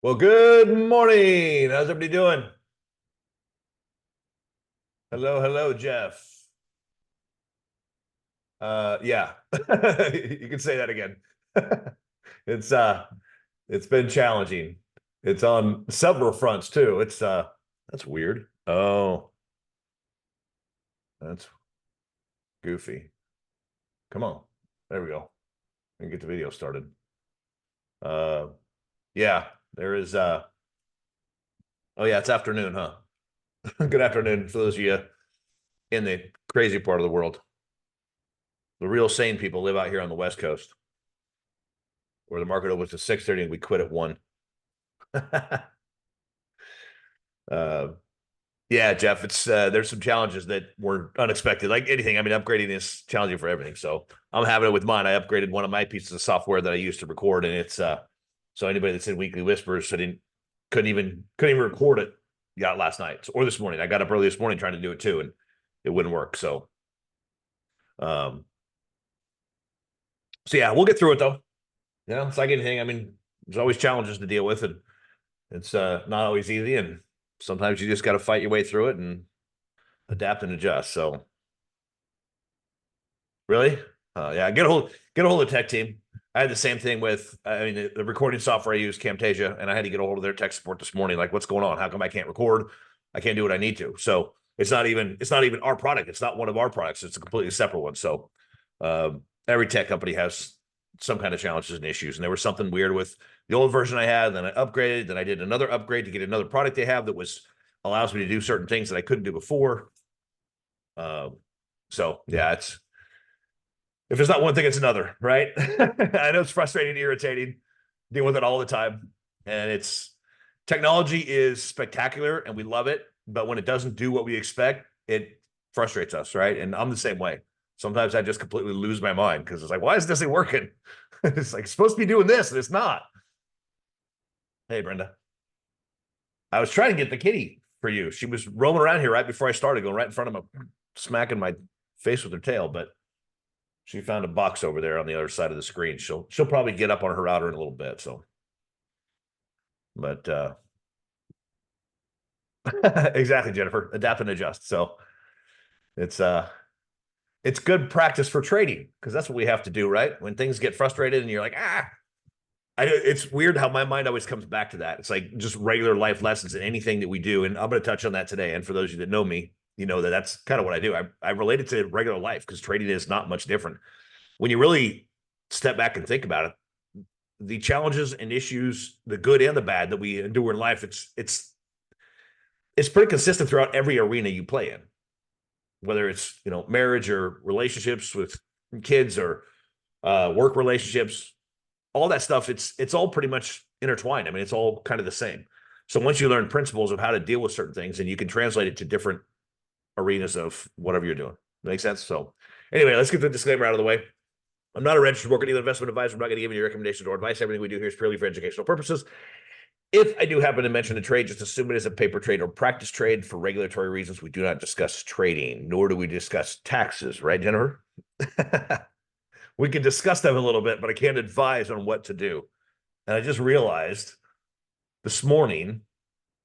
Well, good morning. How's everybody doing? Hello, hello, Jeff. Yeah, you can say that again. It's it's been challenging. It's on several fronts too. That's weird. Oh, that's goofy. Come on. There we go. And get the video started. Uh, yeah, there is oh yeah, it's afternoon, huh? Good afternoon for those of you in the crazy part of the world. The real sane people live out here on the West Coast, where the market opens at 6:30 and we quit at 1. uh, yeah, Jeff, it's there's some challenges that were unexpected. Like anything, I mean, upgrading is challenging for everything. So I'm having it with mine. I upgraded one of my pieces of software that I used to record, and it's so anybody that's in Weekly Whispers, I didn't couldn't even record it. Got last night or this morning. I got up early this morning trying to do it too, and it wouldn't work. Um, so yeah, we'll get through it though. It's like anything. I mean, there's always challenges to deal with, and it's not always easy, and sometimes you just got to fight your way through it and adapt and adjust. So really, yeah, get a hold of the tech team. I had the same thing with, I mean, the recording software I use, Camtasia, and I had to get a hold of their tech support this morning. Like, what's going on? How come I can't record? I can't do what I need to. So it's not even our product. It's not one of our products. It's a completely separate one. So every tech company has some kind of challenges and issues. And there was something weird with the old version I had. Then I upgraded. Then I did another upgrade to get another product they have that allows me to do certain things that I couldn't do before. So yeah, if it's not one thing, it's another, right? I know it's frustrating and irritating, dealing with it all the time. And technology is spectacular and we love it, but when it doesn't do what we expect, it frustrates us, right? And I'm the same way. Sometimes I just completely lose my mind because it's like, why is this thing working? It's like, it's supposed to be doing this and it's not. Hey, Brenda. I was trying to get the kitty for you. She was roaming around here right before I started, going right in front of me, smacking my face with her tail, but she found a box over there on the other side of the screen. She'll probably get up on her router in a little bit. So, but exactly, Jennifer, adapt and adjust. So it's it's good practice for trading because that's what we have to do, right? When things get frustrated and you're like, it's weird how my mind always comes back to that. It's like just regular life lessons in anything that we do. And I'm going to touch on that today. And for those of you that know me, you know that's kind of what I do. I relate it to regular life because trading is not much different. When you really step back and think about it, the challenges and issues, the good and the bad that we endure in life, it's pretty consistent throughout every arena you play in, whether it's marriage or relationships with kids or work relationships, all that stuff. It's all pretty much intertwined. I mean, it's all kind of the same. So once you learn principles of how to deal with certain things, and you can translate it to different arenas of whatever you're doing. Make sense? So anyway, let's get the disclaimer out of the way. I'm not a registered broker-dealer, investment advisor. I'm not going to give you any recommendations or advice. Everything we do here is purely for educational purposes. If I do happen to mention a trade, just assume it is a paper trade or practice trade. For regulatory reasons, we do not discuss trading, nor do we discuss taxes. Right, Jennifer? We can discuss them a little bit, but I can't advise on what to do. And I just realized this morning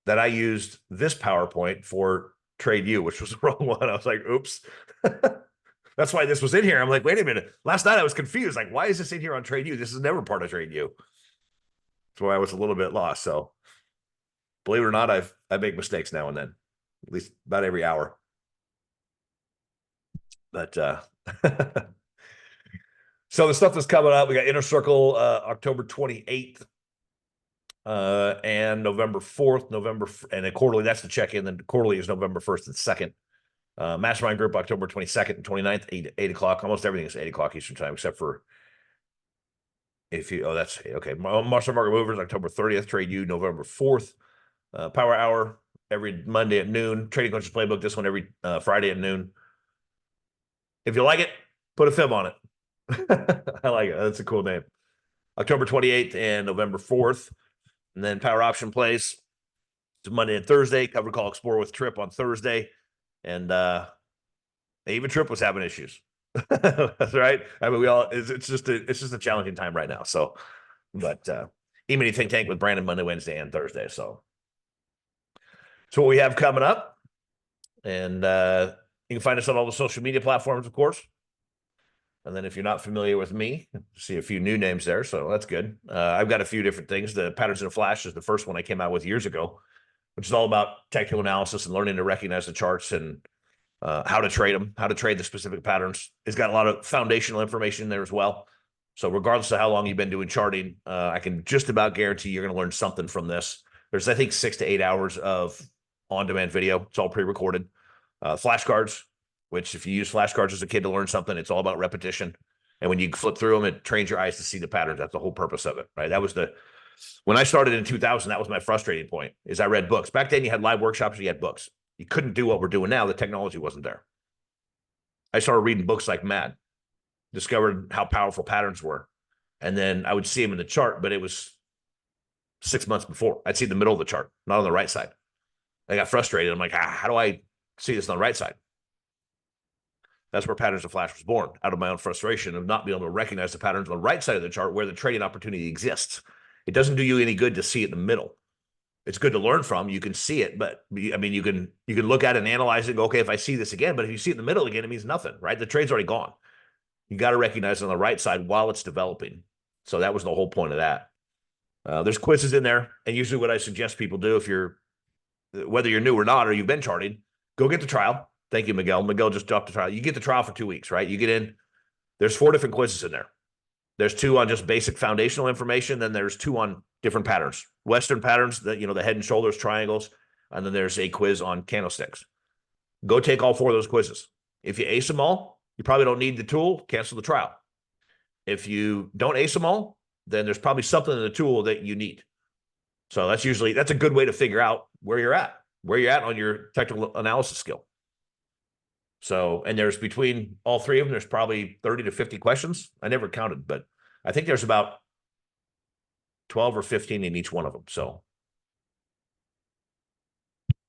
that I used this PowerPoint for Trade U, which was the wrong one. I was like, oops. That's why this was in here. I'm like, wait a minute. Last night I was confused. Like, why is this in here on Trade U? This is never part of Trade U. That's why I was a little bit lost. So believe it or not, I make mistakes now and then, at least about every hour. But so the stuff that's coming up, we got Inner Circle October 28th and November 4th, and then quarterly, that's the check-in. Then quarterly is November 1st and 2nd. Mastermind group October 22nd and 29th, 8 o'clock. Almost everything is 8 o'clock Eastern time, except for that's okay. Martial Market Movers October 30th, Trade U November 4th. Power Hour every Monday at noon. Trading Coaches Playbook, this one every Friday at noon. If you like it, put a fib on it. I like it. That's a cool name. October 28th and November 4th. And then Power Option Plays. It's Monday and Thursday. Cover Call Explore with Trip on Thursday. And even Trip was having issues. That's right. I mean, it's just a challenging time right now. So, but E-mini Think Tank with Brandon Monday, Wednesday, and Thursday. So what we have coming up. And you can find us on all the social media platforms, of course. And then if you're not familiar with me, see a few new names there. So that's good. I've got a few different things. The Patterns in a Flash is the first one I came out with years ago, which is all about technical analysis and learning to recognize the charts and how to trade them, how to trade the specific patterns. It's got a lot of foundational information there as well. So regardless of how long you've been doing charting, I can just about guarantee you're going to learn something from this. There's, I think, 6 to 8 hours of on-demand video. It's all pre-recorded. Flashcards, which if you use flashcards as a kid to learn something, it's all about repetition. And when you flip through them, it trains your eyes to see the patterns. That's the whole purpose of it, right? That was when I started in 2000, that was my frustrating point, is I read books. Back then you had live workshops, you had books. You couldn't do what we're doing now. The technology wasn't there. I started reading books like mad, discovered how powerful patterns were. And then I would see them in the chart, but it was 6 months before. I'd see the middle of the chart, not on the right side. I got frustrated. I'm like, how do I see this on the right side? That's where Patterns of Flash was born, out of my own frustration of not being able to recognize the patterns on the right side of the chart where the trading opportunity exists. It doesn't do you any good to see it in the middle. It's good to learn from. You can see it, but I mean, you can look at it and analyze it and go, okay, if I see this again, but if you see it in the middle again, it means nothing, right? The trade's already gone. You got to recognize it on the right side while it's developing. So that was the whole point of that. There's quizzes in there. And usually what I suggest people do, whether you're new or not, or you've been charting, go get the trial. Thank you, Miguel. Miguel just dropped the trial. You get the trial for 2 weeks, right? You get in. There's 4 different quizzes in there. There's 2 on just basic foundational information. Then there's 2 on different patterns, Western patterns, the head and shoulders, triangles. And then there's a quiz on candlesticks. Go take all 4 of those quizzes. If you ace them all, you probably don't need the tool. Cancel the trial. If you don't ace them all, then there's probably something in the tool that you need. So that's a good way to figure out where you're at on your technical analysis skill. So, and there's between all 3 of them, there's probably 30 to 50 questions. I never counted, but I think there's about 12 or 15 in each one of them. So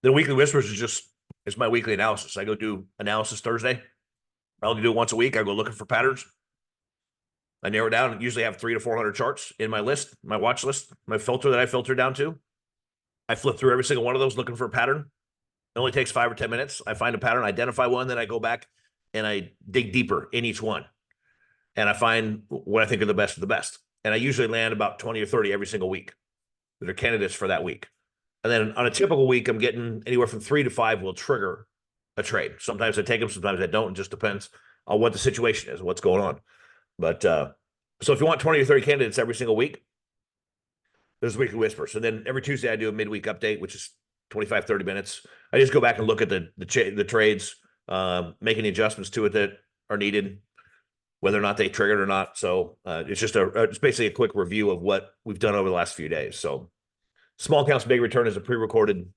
the Weekly Whispers it's my weekly analysis. I go do analysis Thursday. I only do it once a week. I go looking for patterns. I narrow it down and usually have 300 to 400 charts in my list, my watch list, my filter that I filter down to. I flip through every single one of those looking for a pattern. It only takes 5 or 10 minutes. I find a pattern, identify one, then I go back and I dig deeper in each one. And I find what I think are the best of the best. And I usually land about 20 or 30 every single week that are candidates for that week. And then on a typical week, I'm getting anywhere from 3 to 5 will trigger a trade. Sometimes I take them, sometimes I don't. It just depends on what the situation is, what's going on. But so if you want 20 or 30 candidates every single week, there's Weekly Whispers. And then every Tuesday I do a midweek update, which is 25, 30 minutes. I just go back and look at the trades, make any adjustments to it that are needed, whether or not they triggered or not. So it's basically a quick review of what we've done over the last few days. So Small Accounts Big Return is a pre-recorded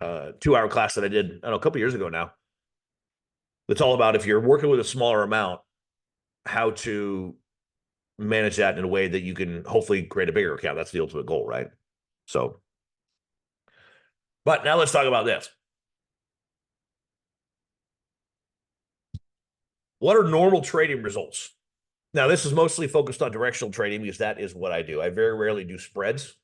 2-hour class that I did, a couple years ago now. It's all about, if you're working with a smaller amount, how to manage that in a way that you can hopefully create a bigger account. That's the ultimate goal, right? So, but now let's talk about this. What are normal trading results? Now, this is mostly focused on directional trading because that is what I do. I very rarely do spreads.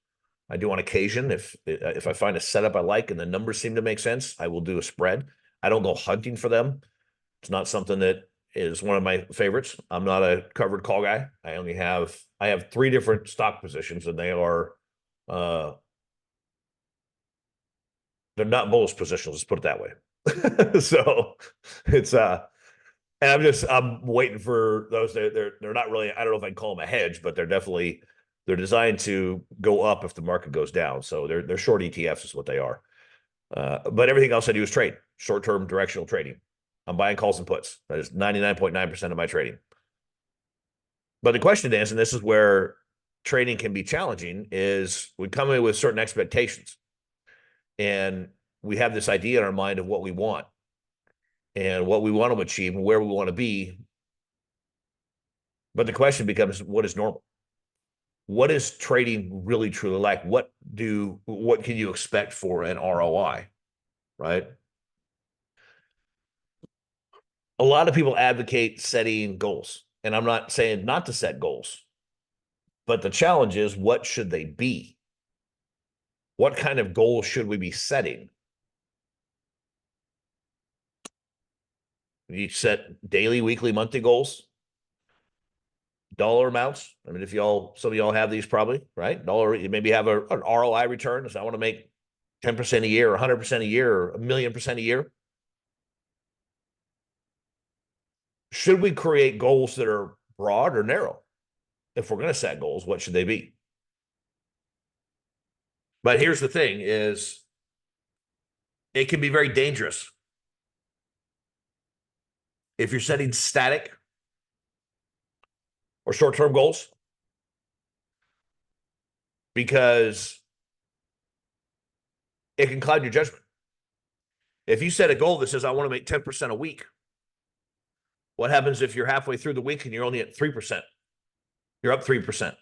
I do on occasion. If I find a setup I like and the numbers seem to make sense, I will do a spread. I don't go hunting for them. It's not something that is one of my favorites. I'm not a covered call guy. I have 3 different stock positions, and they are they're not bullish positions, let's put it that way. So it's and I'm waiting for those. They're not really, I don't know if I can call them a hedge, but they're designed to go up if the market goes down. So they're short ETFs is what they are. But everything else I do is trade, short-term directional trading. I'm buying calls and puts. That is 99.9% of my trading. But the question is, and this is where trading can be challenging, is we come in with certain expectations. And we have this idea in our mind of what we want and what we want to achieve and where we want to be. But the question becomes, what is normal? What is trading really truly like? What can you expect for an ROI, right? A lot of people advocate setting goals, and I'm not saying not to set goals. But the challenge is, what should they be? What kind of goals should we be setting? You set daily, weekly, monthly goals, dollar amounts. I mean, if some of y'all have these probably, right? Dollar, you maybe have an ROI return. So I want to make 10% a year, or 100% a year, or 1,000,000% a year. Should we create goals that are broad or narrow? If we're going to set goals, what should they be? But here's the thing is, it can be very dangerous if you're setting static or short-term goals, because it can cloud your judgment. If you set a goal that says, I want to make 10% a week, what happens if you're halfway through the week and you're only at 3%? You're up 3%.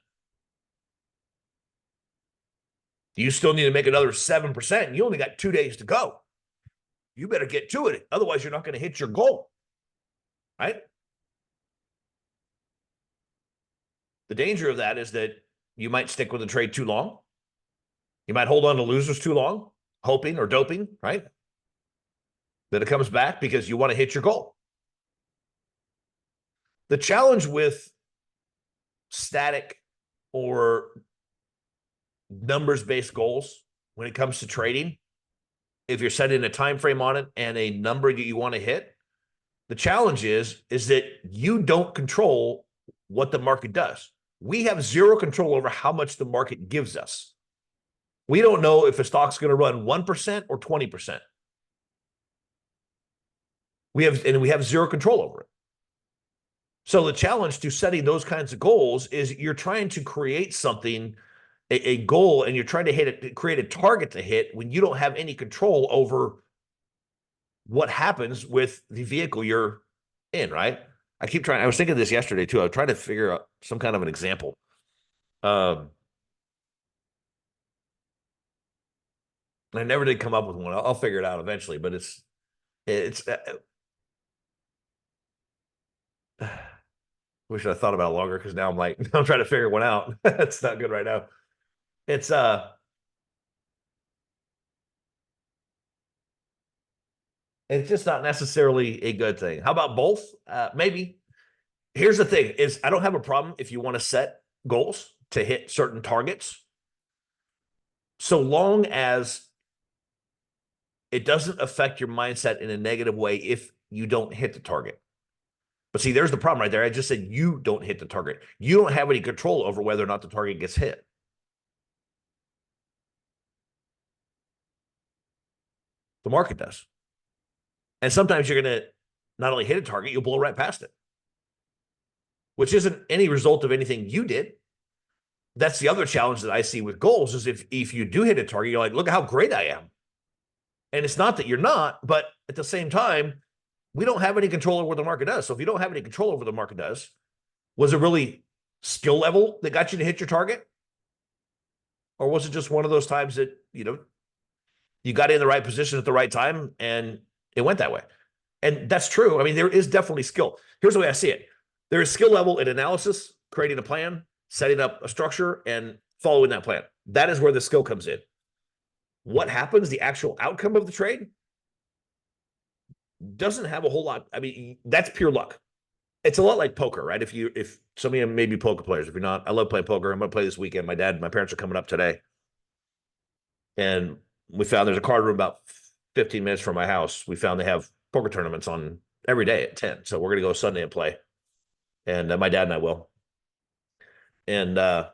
You still need to make another 7%, and you only got 2 days to go. You better get to it. Otherwise, you're not going to hit your goal, right? The danger of that is that you might stick with the trade too long. You might hold on to losers too long, hoping or doping, right? That it comes back because you want to hit your goal. The challenge with static or numbers-based goals when it comes to trading, if you're setting a time frame on it and a number that you want to hit, the challenge is that you don't control what the market does. We have zero control over how much the market gives us. We don't know if a stock's going to run 1% or 20%. We have zero control over it. So the challenge to setting those kinds of goals is you're trying to create something, a goal, and you're trying to create a target to hit when you don't have any control over what happens with the vehicle you're in, right? I was thinking of this yesterday too. I was trying to figure out some kind of an example. I never did come up with one. I'll figure it out eventually, but wish I thought about it longer, because now I'm trying to figure one out. It's not good right now. It's just not necessarily a good thing. How about both? Maybe. Here's the thing is, I don't have a problem if you want to set goals to hit certain targets, so long as it doesn't affect your mindset in a negative way if you don't hit the target. But see, there's the problem right there. I just said you don't hit the target. You don't have any control over whether or not the target gets hit. The market does. And sometimes you're going to not only hit a target, you'll blow right past it, which isn't any result of anything you did. That's the other challenge that I see with goals, is if you do hit a target, you're like, look at how great I am. And it's not that you're not, but at the same time, we don't have any control over what the market does. So if you don't have any control over what the market does, was it really skill level that got you to hit your target? Or was it just one of those times that, you got in the right position at the right time and it went that way? And that's true. I mean, there is definitely skill. Here's the way I see it. There is skill level in analysis, creating a plan, setting up a structure, and following that plan. That is where the skill comes in. What happens, the actual outcome of the trade, doesn't have a whole lot. I mean, that's pure luck. It's a lot like poker, right? If some of you may be poker players, if you're not, I love playing poker. I'm going to play this weekend. My parents are coming up today. And we found there's a card room about 15 minutes from my house. We found they have poker tournaments on every day at 10. So we're going to go Sunday and play. And my dad and I will. And the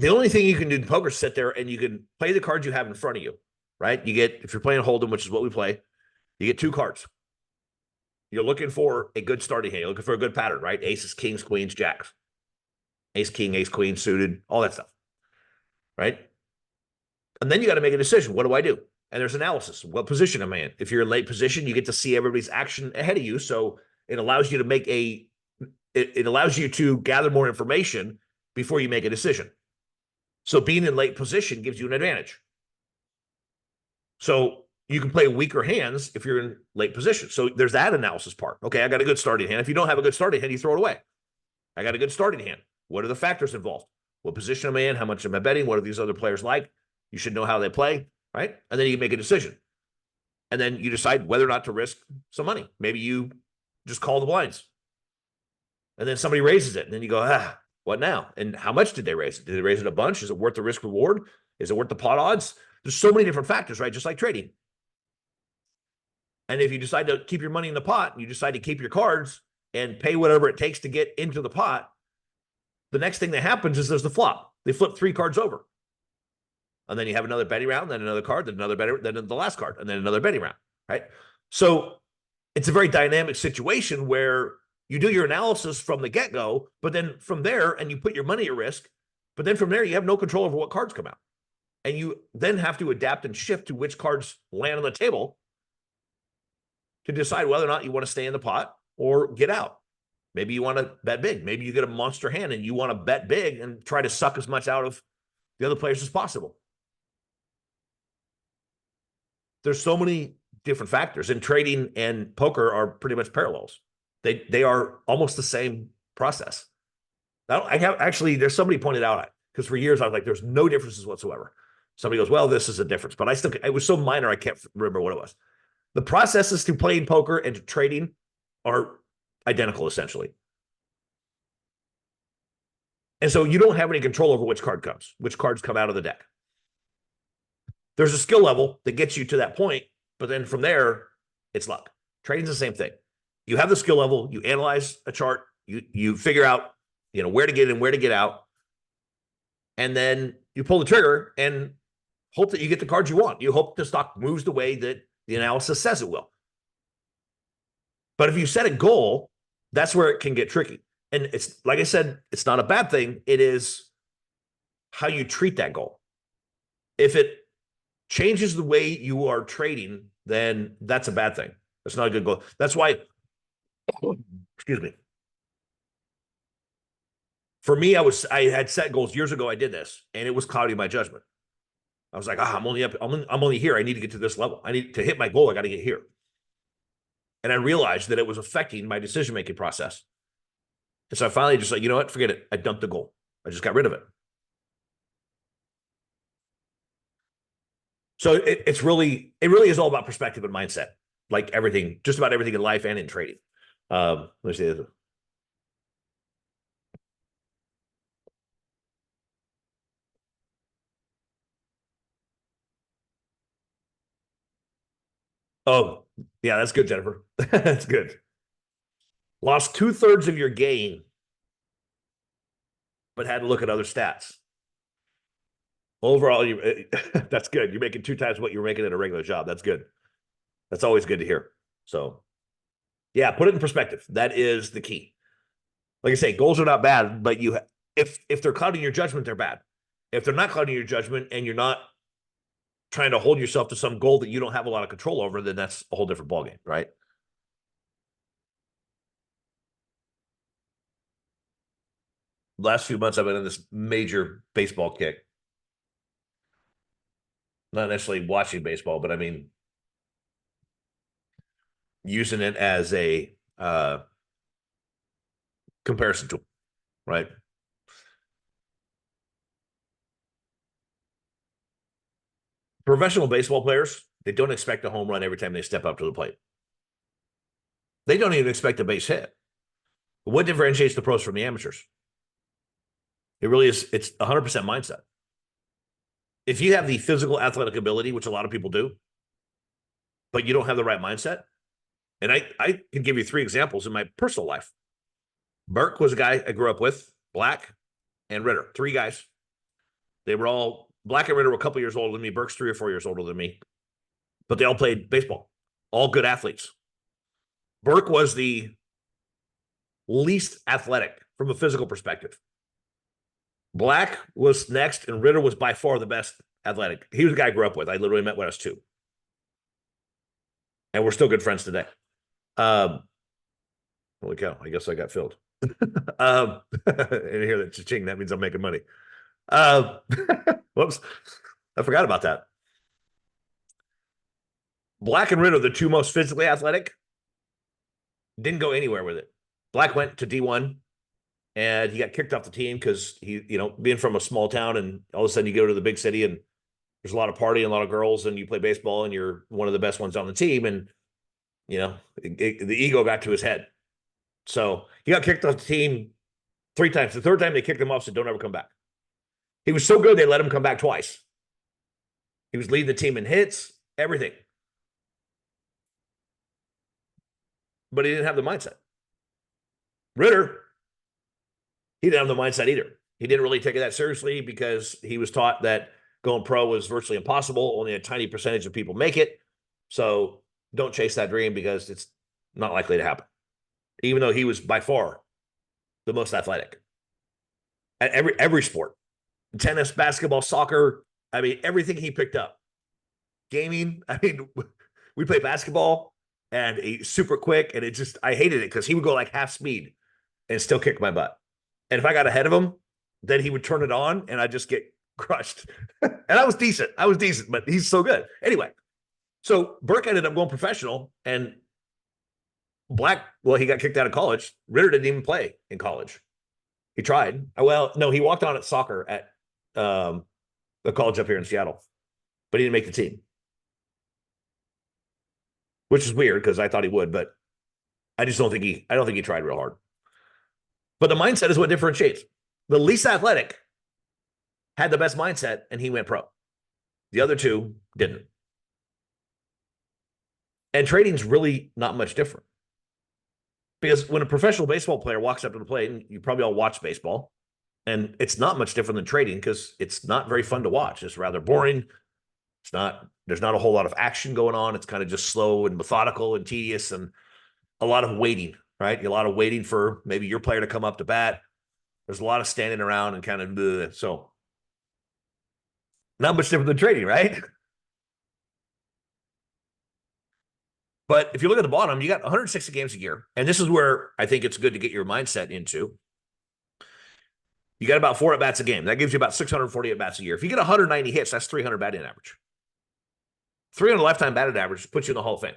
only thing you can do in poker is sit there and you can play the cards you have in front of you, right? You get, if you're playing Hold'em, which is what we play, you get 2 cards. You're looking for a good starting hand. You're looking for a good pattern, right? Aces, kings, queens, jacks. Ace, king, ace, queen, suited, all that stuff, right? And then you got to make a decision. What do I do? And there's analysis. What position am I in? If you're in late position, you get to see everybody's action ahead of you. So it allows you to make it allows you to gather more information before you make a decision. So being in late position gives you an advantage. So you can play weaker hands if you're in late position. So there's that analysis part. Okay, I got a good starting hand. If you don't have a good starting hand, you throw it away. I got a good starting hand. What are the factors involved? What position am I in? How much am I betting? What are these other players like? You should know how they play, right? And then you make a decision. And then you decide whether or not to risk some money. Maybe you just call the blinds. And then somebody raises it. And then you go, what now? And how much did they raise it? Did they raise it a bunch? Is it worth the risk reward? Is it worth the pot odds? There's so many different factors, right? Just like trading. And if you decide to keep your money in the pot, and you decide to keep your cards and pay whatever it takes to get into the pot, the next thing that happens is there's the flop. They flip 3 cards over. And then you have another betting round, then another card, then another betting, then the last card, and then another betting round, right? So it's a very dynamic situation where you do your analysis from the get-go, but then from there, and you put your money at risk, but then from there, you have no control over what cards come out. And you then have to adapt and shift to which cards land on the table to decide whether or not you want to stay in the pot or get out. Maybe you want to bet big. Maybe you get a monster hand and you want to bet big and try to suck as much out of the other players as possible. There's so many different factors, and trading and poker are pretty much parallels. They are almost the same process. I have actually, there's somebody pointed out, because for years I was like, there's no differences whatsoever. Somebody goes, well, this is a difference, but it was so minor I can't remember what it was. The processes to playing poker and to trading are identical, essentially. And so you don't have any control over which cards come out of the deck. There's a skill level that gets you to that point, but then from there, it's luck. Trading's the same thing. You have the skill level, you analyze a chart, you figure out, where to get in, where to get out, and then you pull the trigger and hope that you get the cards you want. You hope the stock moves the way that the analysis says it will. But if you set a goal, that's where it can get tricky. And it's, like I said, it's not a bad thing. It is how you treat that goal. If it changes the way you are trading, then that's a bad thing. That's not a good goal. That's why, excuse me. For me, I had set goals years ago. I did this, and it was clouding my judgment. I was like, I'm only here. I need to get to this level. I need to hit my goal. I got to get here. And I realized that it was affecting my decision-making process. And so I finally just like, you know what? Forget it. I dumped the goal. I just got rid of it. So it really is all about perspective and mindset, like everything, just about everything in life and in trading. Let me see. Oh, yeah, that's good, Jennifer. That's good. Lost 2/3 of your gain, but had to look at other stats. Overall, that's good. You're making 2 times what you were making at a regular job. That's good. That's always good to hear. So, yeah, put it in perspective. That is the key. Like I say, goals are not bad, but if they're clouding your judgment, they're bad. If they're not clouding your judgment and you're not trying to hold yourself to some goal that you don't have a lot of control over, then that's a whole different ballgame, right? Last few months, I've been in this major baseball kick. Not necessarily watching baseball, but I mean, using it as a comparison tool, right? Professional baseball players, they don't expect a home run every time they step up to the plate. They don't even expect a base hit. But what differentiates the pros from the amateurs? It really is, it's 100% mindset. If you have the physical athletic ability, which a lot of people do, but you don't have the right mindset, and I can give you 3 examples in my personal life. Burke was a guy I grew up with, Black and Ritter, 3 guys. They were all, Black and Ritter were a couple years older than me. Burke's 3 or 4 years older than me, but they all played baseball, all good athletes. Burke was the least athletic from a physical perspective. Black was next, and Ritter was by far the best athletic. He was the guy I grew up with. I literally met when I was 2. And we're still good friends today. Holy cow, I guess I got filled. And hear that cha-ching, that means I'm making money. Whoops, I forgot about that. Black and Ritter, the 2 most physically athletic, didn't go anywhere with it. Black went to D1, and he got kicked off the team because he, being from a small town, and all of a sudden you go to the big city and there's a lot of party and a lot of girls, and you play baseball and you're one of the best ones on the team, and the ego got to his head. So he got kicked off the team 3 times. The third time they kicked him off, said, "Don't ever come back." He was so good they let him come back twice. He was leading the team in hits, everything, but he didn't have the mindset. Ritter, he didn't have the mindset either. He didn't really take it that seriously because he was taught that going pro was virtually impossible. Only a tiny percentage of people make it. So don't chase that dream because it's not likely to happen. Even though he was by far the most athletic at every sport, tennis, basketball, soccer. I mean, everything he picked up. Gaming. I mean, we play basketball and he's super quick, and I hated it because he would go like half speed and still kick my butt. And if I got ahead of him, then he would turn it on and I'd just get crushed. And I was decent, but he's so good. Anyway, so Burke ended up going professional, and he got kicked out of college. Ritter didn't even play in college. He tried. Well, no, he walked on at soccer at the college up here in Seattle, but he didn't make the team, which is weird because I thought he would, but I don't think he tried real hard. But the mindset is what differentiates. The least athletic had the best mindset, and he went pro. The other two didn't. And trading's really not much different. Because when a professional baseball player walks up to the plate, and you probably all watch baseball, and it's not much different than trading because it's not very fun to watch. It's rather boring. There's not a whole lot of action going on. It's kind of just slow and methodical and tedious, and a lot of waiting, right? A lot of waiting for maybe your player to come up to bat. There's a lot of standing around and kind of, so not much different than trading, right? But if you look at the bottom, you got 160 games a year. And this is where I think it's good to get your mindset into. You got about 4 at-bats a game. That gives you about 640 at-bats a year. If you get 190 hits, that's 300 batting average. 300 lifetime batting average puts you in the Hall of Fame.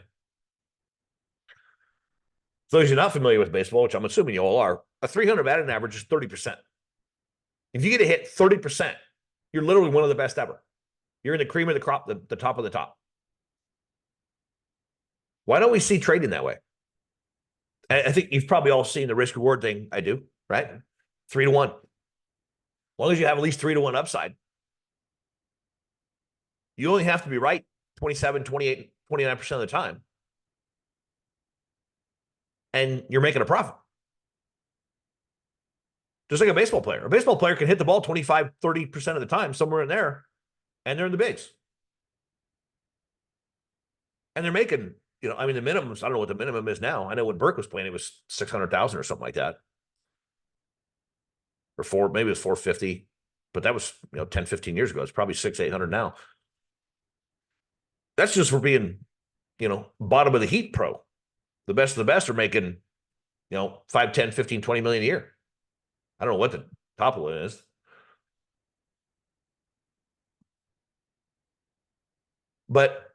For those of you not familiar with baseball, which I'm assuming you all are, a 300 batting average is 30%. If you get a hit 30%, you're literally one of the best ever. You're in the cream of the crop, the top of the top. Why don't we see trading that way? I think you've probably all seen the risk reward thing. I do, right? 3 to 1. As long as you have at least 3 to 1 upside, you only have to be right 27, 28, 29% of the time. And you're making a profit. Just like a baseball player. A baseball player can hit the ball 25, 30% of the time, somewhere in there, and they're in the bigs. And they're making, the minimums, I don't know what the minimum is now. I know when Burke was playing, it was 600,000 or something like that. Or maybe it was 450, but that was, 10, 15 years ago. It's probably 600, 800 now. That's just for being, bottom of the heat pro. The best of the best are making, 5, 10, 15, 20 million a year. I don't know what the top of it is. But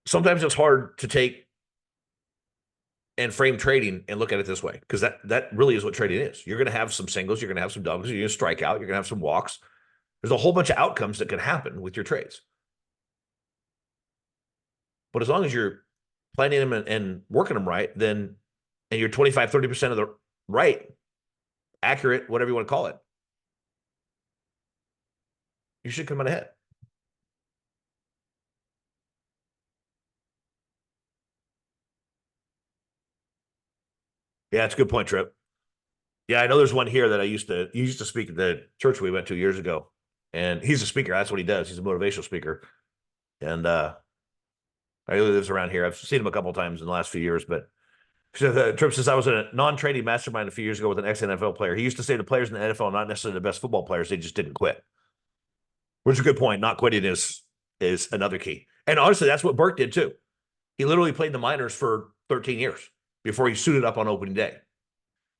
sometimes it's hard to take and frame trading and look at it this way, because that really is what trading is. You're going to have some singles, you're going to have some doubles, you're going to strike out, you're going to have some walks. There's a whole bunch of outcomes that can happen with your trades. But as long as you're planning them and working them right, and you're 25, 30% of the right, accurate, whatever you want to call it, you should come out ahead. Yeah, it's a good point, Trip. Yeah, I know there's one here that he used to speak at the church we went to years ago. And he's a speaker. That's what he does. He's a motivational speaker. And I really lives around here. I've seen him a couple of times in the last few years, but Trip says, I was in a non-trading mastermind a few years ago with an ex-NFL player. He used to say the players in the NFL are not necessarily the best football players. They just didn't quit. Which is a good point. Not quitting is another key. And honestly, that's what Burke did too. He literally played the minors for 13 years before he suited up on opening day.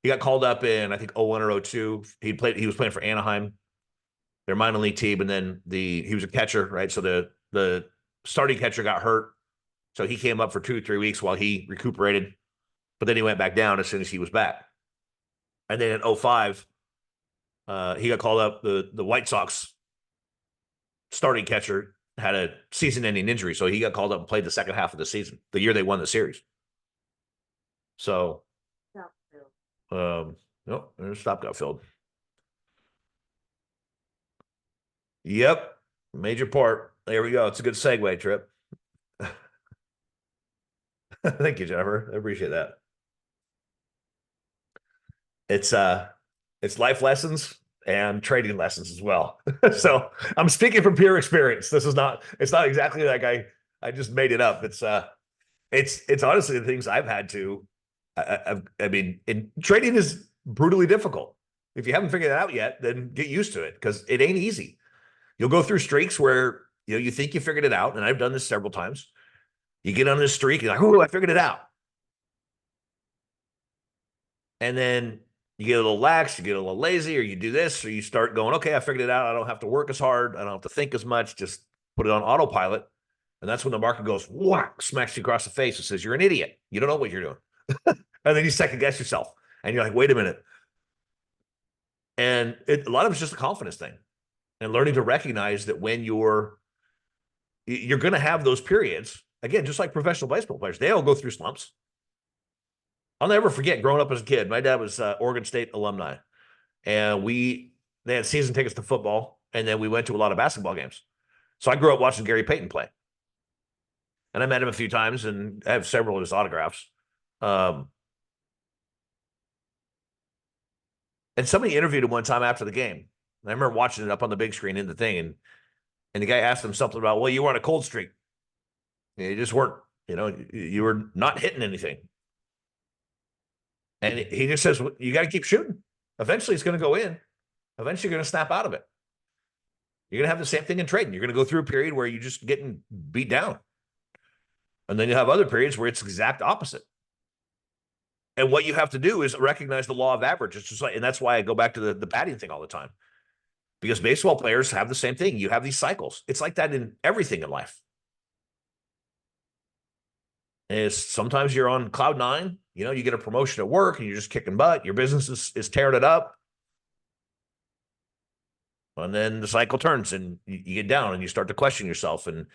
He got called up in, I think, 01 or 02. He was playing for Anaheim, their minor league team, and then he was a catcher, right? So the starting catcher got hurt. So he came up for 2 or 3 weeks while he recuperated. But then he went back down as soon as he was back. And then in 05, he got called up. The White Sox starting catcher had a season-ending injury, so he got called up and played the second half of the season, the year they won the series. So, no, their stop got filled. Yep, major part. There we go. It's a good segue, Trip. Thank you, Jennifer. I appreciate that. It's life lessons and trading lessons as well. So I'm speaking from pure experience. It's not exactly like I just made it up. It's honestly the things I've had to. I mean, trading is brutally difficult. If you haven't figured it out yet, then get used to it because it ain't easy. You'll go through streaks where you think you figured it out, and I've done this several times. You get on this streak, you're like, "Oh, I figured it out," and then you get a little lax, you get a little lazy, or you do this, or you start going, "Okay, I figured it out. I don't have to work as hard. I don't have to think as much. Just put it on autopilot." And that's when the market goes, whack, smacks you across the face and says, "You're an idiot. You don't know what you're doing." And then you second guess yourself, and you're like, "Wait a minute." And a lot of it's just a confidence thing, and learning to recognize that when you're going to have those periods again, just like professional baseball players, they all go through slumps. I'll never forget growing up as a kid. My dad was Oregon State alumni, and they had season tickets to football, and then we went to a lot of basketball games. So I grew up watching Gary Payton play, and I met him a few times, and I have several of his autographs. And somebody interviewed him one time after the game. And I remember watching it up on the big screen in the thing, and the guy asked him something about, "Well, you were on a cold streak. You just weren't, you were not hitting anything." And he just says, "Well, you got to keep shooting. Eventually it's going to go in. Eventually you're going to snap out of it. You're going to have the same thing in trading. You're going to go through a period where you're just getting beat down. And then you have other periods where it's the exact opposite. And what you have to do is recognize the law of average. It's just like, and that's why I go back to the batting thing all the time. Because baseball players have the same thing. You have these cycles. It's like that in everything in life. Is sometimes you're on cloud nine, you get a promotion at work and you're just kicking butt. Your business is tearing it up. And then the cycle turns and you get down and you start to question yourself. And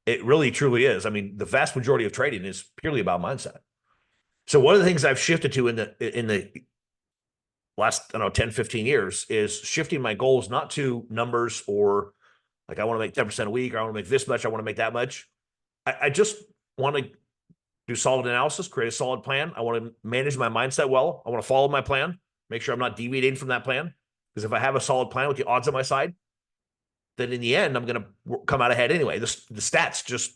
it really, truly is. I mean, the vast majority of trading is purely about mindset. So one of the things I've shifted to in the last, 10, 15 years is shifting my goals, not to numbers or like I want to make 10% a week, or I want to make this much, I want to make that much. I just want to do solid analysis, create a solid plan. I want to manage my mindset well. I want to follow my plan, make sure I'm not deviating from that plan. Because if I have a solid plan with the odds on my side, then in the end, I'm going to come out ahead anyway. The stats just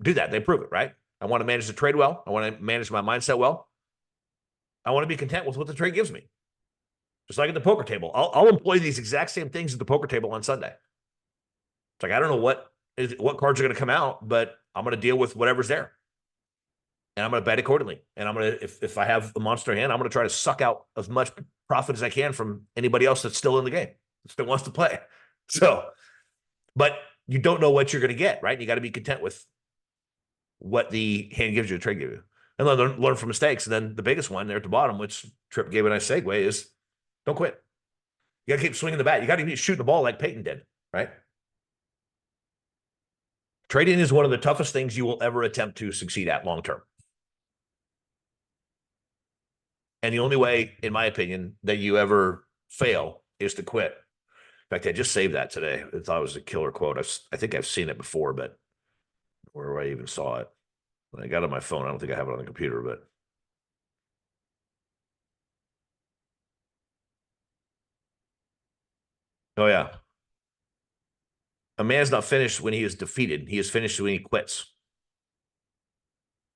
do that. They prove it, right? I want to manage the trade well. I want to manage my mindset well. I want to be content with what the trade gives me. Just like at the poker table. I'll employ these exact same things at the poker table on Sunday. It's like, I don't know what cards are going to come out, but I'm going to deal with whatever's there. And I'm going to bet accordingly. And I'm going to, if I have a monster hand, I'm going to try to suck out as much profit as I can from anybody else that's still in the game, that still wants to play. So, but you don't know what you're going to get, right? You got to be content with what the hand gives you, the trade gives you. And learn from mistakes. And then the biggest one there at the bottom, which Tripp gave a nice segue, is don't quit. You got to keep swinging the bat. You got to keep shooting the ball like Peyton did, right? Trading is one of the toughest things you will ever attempt to succeed at long term. And the only way, in my opinion, that you ever fail is to quit. In fact, I just saved that today. I thought it was a killer quote. I think I've seen it before, but where I even saw it. I got it on my phone. I don't think I have it on the computer, but. Oh, yeah. A man's not finished when he is defeated. He is finished when he quits.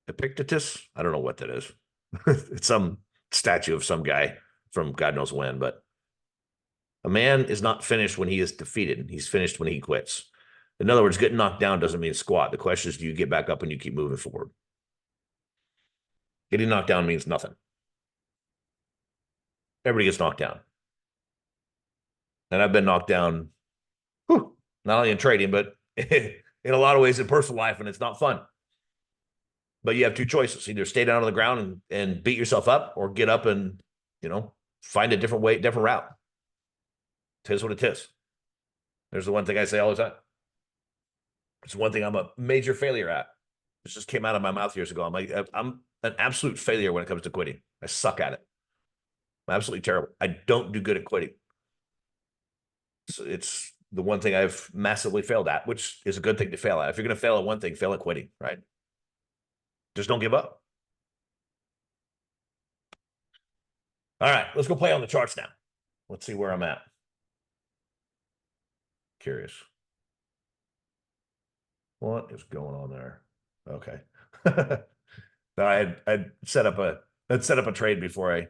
Epictetus? I don't know what that is. It's some statue of some guy from God knows when, but a man is not finished when he is defeated. He's finished when he quits. In other words, getting knocked down doesn't mean squat. The question is, do you get back up and you keep moving forward? Getting knocked down means nothing. Everybody gets knocked down. And I've been knocked down, not only in trading, but in a lot of ways in personal life, and it's not fun. But you have two choices. Either stay down on the ground and beat yourself up, or get up and, find a different way, different route. Tis what it is. There's the one thing I say all the time. It's one thing I'm a major failure at. This just came out of my mouth years ago. I'm an absolute failure when it comes to quitting. I suck at it. I'm absolutely terrible. I don't do good at quitting. So it's the one thing I've massively failed at, which is a good thing to fail at. If you're going to fail at one thing, fail at quitting, right? Just don't give up. All right, let's go play on the charts now. Let's see where I'm at. Curious. What is going on there? Okay. No, I'd set up a trade before I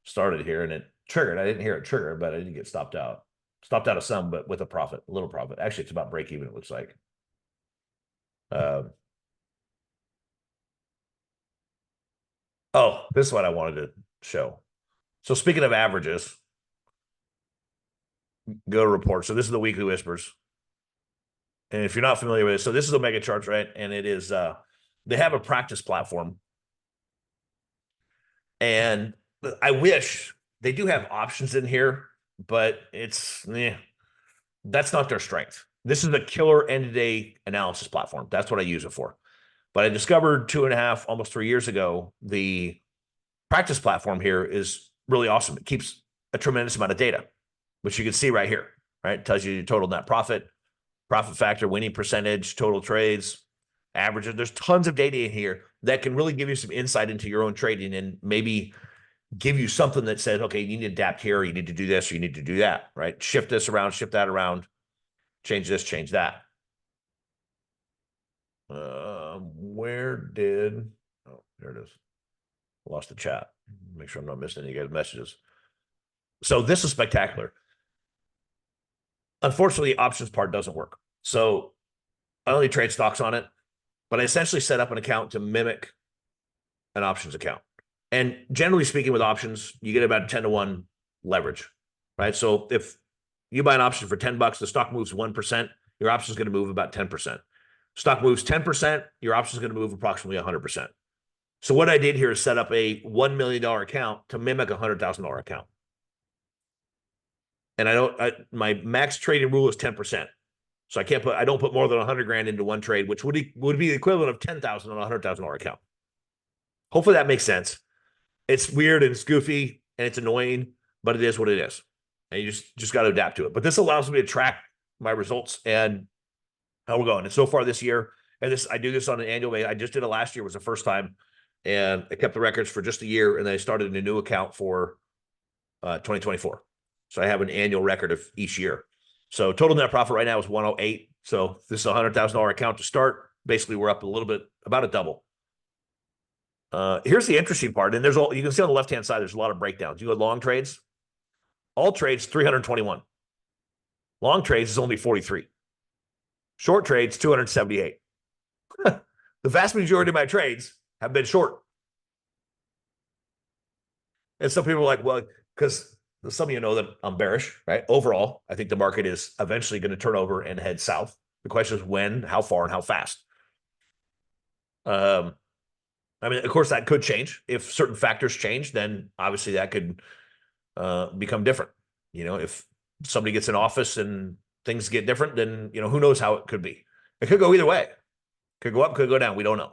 started here, and it triggered. I didn't hear it trigger, but I didn't get stopped out. Stopped out of some, but with a profit, a little profit. Actually, it's about break even, it looks like. Oh, this is what I wanted to show. So speaking of averages, go to report. So this is the weekly whispers. And if you're not familiar with it, so this is Omega Charts, right? And it is they have a practice platform. And I wish they do have options in here, but that's not their strength. This is a killer end-of-day analysis platform. That's what I use it for. But I discovered 2.5, almost 3 years ago, the practice platform here is really awesome. It keeps a tremendous amount of data, which you can see right here, right? It tells you your total net profit, profit factor, winning percentage, total trades, averages. There's tons of data in here that can really give you some insight into your own trading and maybe give you something that says, okay, you need to adapt here, you need to do this, or you need to do that, right? Shift this around, shift that around, change this, change that. Where did, oh, there it is. Lost the chat. Make sure I'm not missing any of you guys' messages. So this is spectacular. Unfortunately, the options part doesn't work. So I only trade stocks on it, but I essentially set up an account to mimic an options account. And generally speaking, with options, you get about 10-to-1 leverage, right? So if you buy an option for $10, the stock moves 1%, your option is going to move about 10%. Stock moves 10%, your option is going to move approximately 100%. So what I did here is set up a $1 million account to mimic a $100,000 account. And my max trading rule is 10%. So I don't put more than 100 grand into one trade, which would be the equivalent of 10,000 on a $100,000 account. Hopefully that makes sense. It's weird and it's goofy and it's annoying, but it is what it is. And you just got to adapt to it. But this allows me to track my results and how we're going. And so far this year, and I do this on an annual basis. I just did it last year, was the first time, and I kept the records for just a year, and then I started a new account for 2024. So I have an annual record of each year. So total net profit right now is 108. So this is a $100,000 account to start. Basically, we're up a little bit, about a double. Here's the interesting part, and you can see on the left-hand side, there's a lot of breakdowns. You go long trades, all trades 321. Long trades is only 43. Short trades 278. The vast majority of my trades have been short. And some people are like, well, because some of you know that I'm bearish, right? Overall, I think the market is eventually going to turn over and head south. The question is when, how far, and how fast. I mean, of course, that could change. If certain factors change, then obviously that could become different. If somebody gets in office and things get different, then, who knows how it could be. It could go either way. Could go up, could go down. We don't know.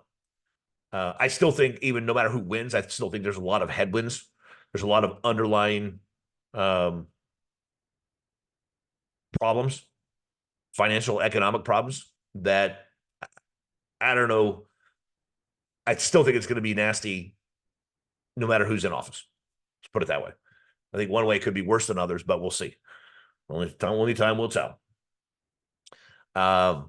I still think even no matter who wins, I still think there's a lot of headwinds. There's a lot of underlying problems, financial, economic problems that I don't know. I still think it's going to be nasty no matter who's in office. Let's put it that way. I think one way could be worse than others, but we'll see. Only time will tell. I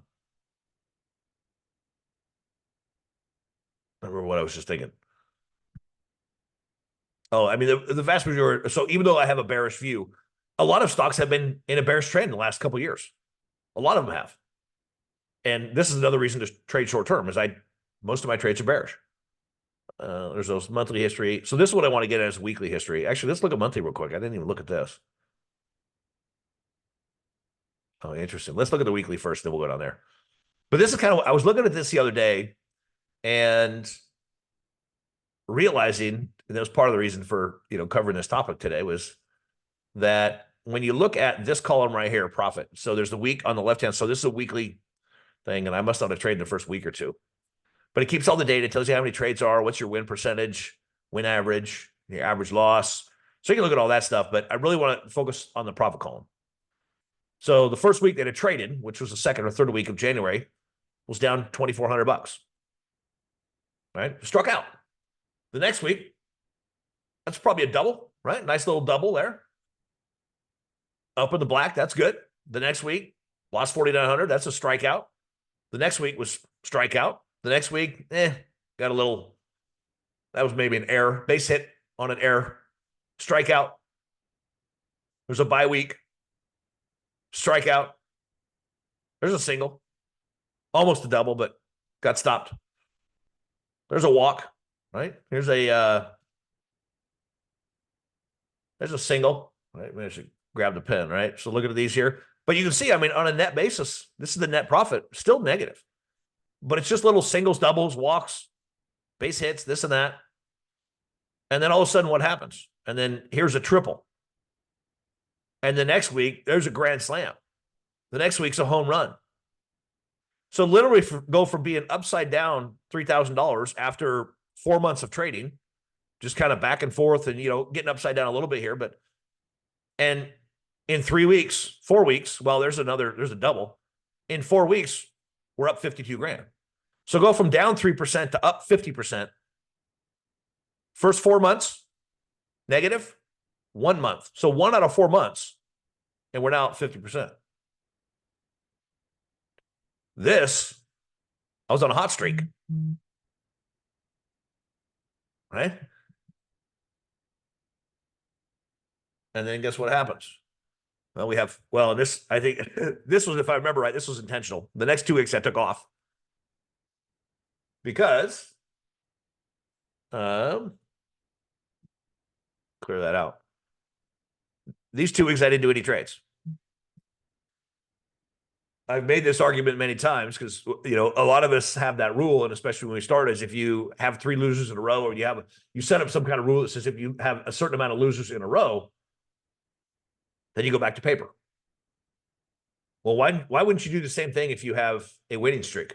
remember what I was just thinking. Oh, I mean, the vast majority. So even though I have a bearish view, a lot of stocks have been in a bearish trend in the last couple of years. A lot of them have. And this is another reason to trade short term is most of my trades are bearish. There's those monthly history. So this is what I want to get as weekly history. Actually, let's look at monthly real quick. I didn't even look at this. Oh, interesting. Let's look at the weekly first, then we'll go down there. But this is I was looking at this the other day, and realizing, and that was part of the reason for, covering this topic today, was that when you look at this column right here, profit. So there's the week on the left-hand. So this is a weekly thing, and I must not have traded the first week or two. But it keeps all the data, tells you how many trades are, what's your win percentage, win average, your average loss. So you can look at all that stuff, but I really want to focus on the profit column. So the first week that it traded, which was the second or third week of January, was down $2,400. Right? Struck out. The next week, that's probably a double, right? Nice little double there. Up in the black, that's good. The next week, lost 4,900. That's a strikeout. The next week was strikeout. The next week, got a little, that was maybe an error. Base hit on an error. Strikeout. There's a bye week. Strikeout. There's a single. Almost a double, but got stopped. There's a walk, right? There's a single. Right? I should grab the pen, right? So look at these here. But you can see, on a net basis, this is the net profit, still negative. But it's just little singles, doubles, walks, base hits, this and that. And then all of a sudden, what happens? And then here's a triple. And the next week, there's a grand slam. The next week's a home run. So literally go from being upside down $3,000 after 4 months of trading, just kind of back and forth and, getting upside down a little bit here. And in 3 weeks, 4 weeks, well, there's a double. In 4 weeks, we're up 52 grand. So go from down 3% to up 50%. First 4 months, negative. 1 month. So 1 out of 4 months, and we're now at 50%. I was on a hot streak. Right? And then guess what happens? Well, I think this was, if I remember right, this was intentional. The next 2 weeks I took off because, clear that out. These 2 weeks I didn't do any trades. I've made this argument many times because, a lot of us have that rule, and especially when we start, is if you have 3 losers in a row, or you set up some kind of rule that says if you have a certain amount of losers in a row, then you go back to paper. Well, why wouldn't you do the same thing if you have a winning streak?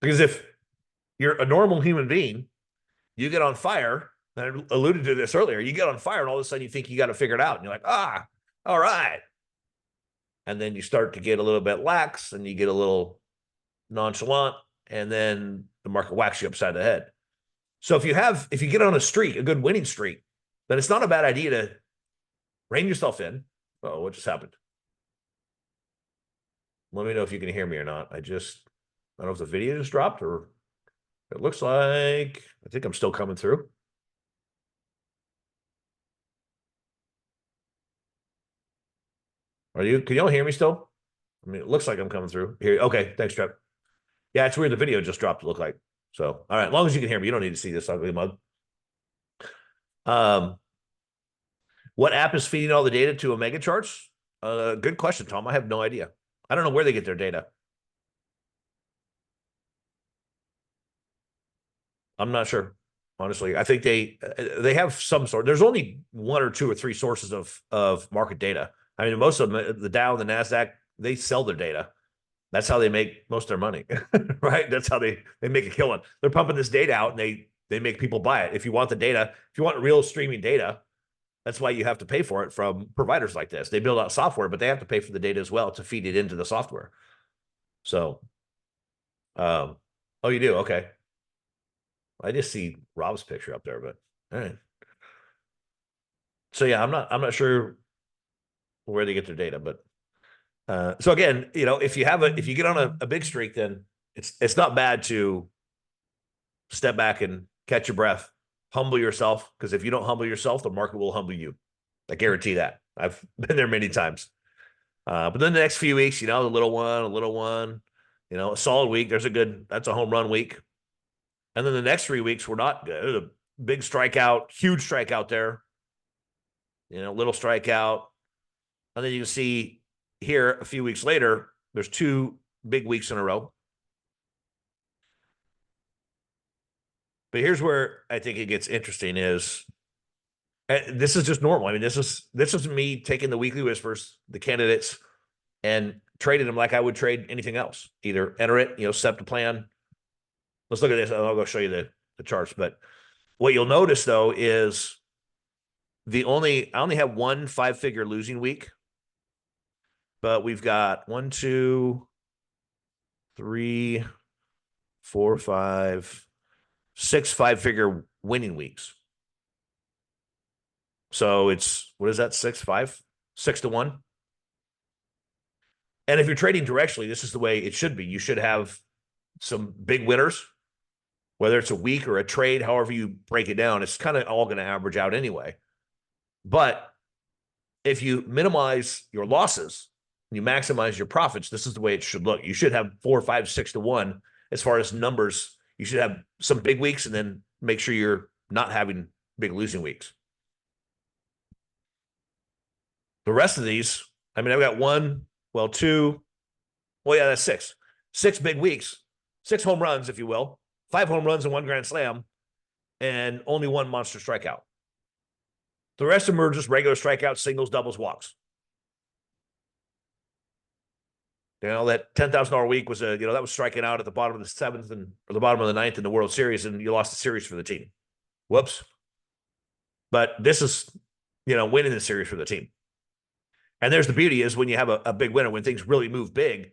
Because if you're a normal human being, you get on fire, and I alluded to this earlier, you get on fire and all of a sudden you think you got to figure it out. And you're like, all right. And then you start to get a little bit lax and you get a little nonchalant, and then the market whacks you upside the head. So if you get on a streak, a good winning streak, then it's not a bad idea to rein yourself in. Oh, what just happened? Let me know if you can hear me or not. I don't know if the video just dropped, or it looks like, I think I'm still coming through. Can y'all hear me still? It looks like I'm coming through here. Okay. Thanks, Trev. Yeah, it's weird. The video just dropped, it looked like. So, all right. As long as you can hear me, you don't need to see this ugly mug. What app is feeding all the data to Omega charts? Good question, Tom. I have no idea. I don't know where they get their data. I'm not sure, honestly. I think they have some sort. There's only 1 or 2 or 3 sources of market data. Most of them, the Dow, the NASDAQ, they sell their data. That's how they make most of their money, right? That's how they make a killing. They're pumping this data out, and they make people buy it. If you want the data, if you want real streaming data, that's why you have to pay for it from providers like this. They build out software, but they have to pay for the data as well to feed it into the software. So, oh, you do? Okay. I just see Rob's picture up there, but all right. So yeah, I'm not sure where they get their data, but so again, if you get on a big streak, then it's not bad to step back and catch your breath, humble yourself, because if you don't humble yourself, the market will humble you. I guarantee that. I've been there many times. But then the next few weeks, a little one, a solid week. That's a home run week. And then the next 3 weeks were not good. There's a big strikeout, huge strikeout there. Little strikeout. And then you can see here a few weeks later, there's 2 big weeks in a row. But here's where I think it gets interesting is this is just normal. I mean, this is me taking the weekly whispers, the candidates, and trading them like I would trade anything else. Either enter it, set the plan. Let's look at this. I'll go show you the charts. But what you'll notice though is I only have one 5-figure losing week, but we've got 1, 2, 3, 4, 5, 6 5-figure winning weeks. So it's, what is that? 6 to 1. And if you're trading directionally, this is the way it should be. You should have some big winners, whether it's a week or a trade, however you break it down, it's kind of all going to average out anyway. But if you minimize your losses, you maximize your profits, this is the way it should look. You should have 4, 5, 6 to 1 as far as numbers. You should have some big weeks and then make sure you're not having big losing weeks. The rest of these, I mean, I've got 1, 2, well, yeah, that's 6. 6 big weeks, 6 home runs, if you will, 5 home runs and 1 grand slam, and only 1 monster strikeout. The rest of them are just regular strikeouts, singles, doubles, walks. That $10,000 week was that was striking out at the bottom of the 7th or the bottom of the 9th in the World Series, and you lost the series for the team. Whoops. But this is, winning the series for the team. And there's the beauty is when you have a big winner, when things really move big,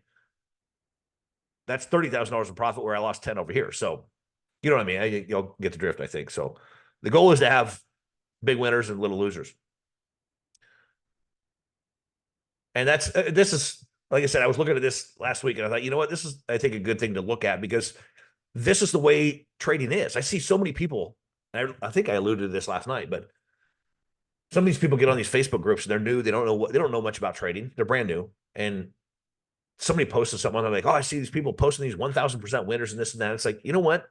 that's $30,000 of profit where I lost 10 over here. So, you know what I mean? You'll get the drift, I think. So the goal is to have big winners and little losers. And this is, like I said, I was looking at this last week and I thought, this is, I think, a good thing to look at because this is the way trading is. I see so many people, and I think I alluded to this last night, but some of these people get on these Facebook groups and they're new. They don't know much about trading. They're brand new. And somebody posted something. They're like, oh, I see these people posting these 1,000% winners and this and that. It's like, you know what?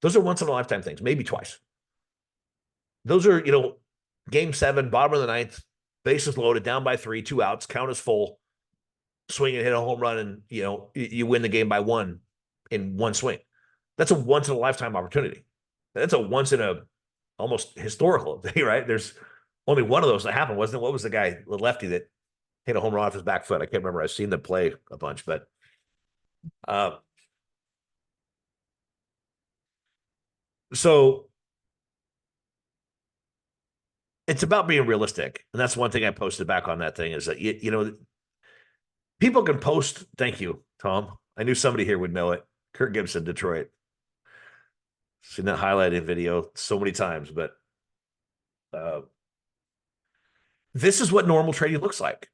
Those are once in a lifetime things, maybe twice. Those are, game 7, bottom of the 9th, bases loaded, down by 3, 2 outs, count as full, swing and hit a home run, and, you win the game by 1 in 1 swing. That's a once in a lifetime opportunity. That's a once in a almost historical thing, right? There's only one of those that happened, wasn't it? What was the guy, the lefty that hit a home run off his back foot? I can't remember. I've seen them play a bunch, but so it's about being realistic. And that's one thing I posted back on that thing is that, people can post. Thank you, Tom. I knew somebody here would know it. Kurt Gibson, Detroit. Seen that highlighted video so many times, but this is what normal trading looks like.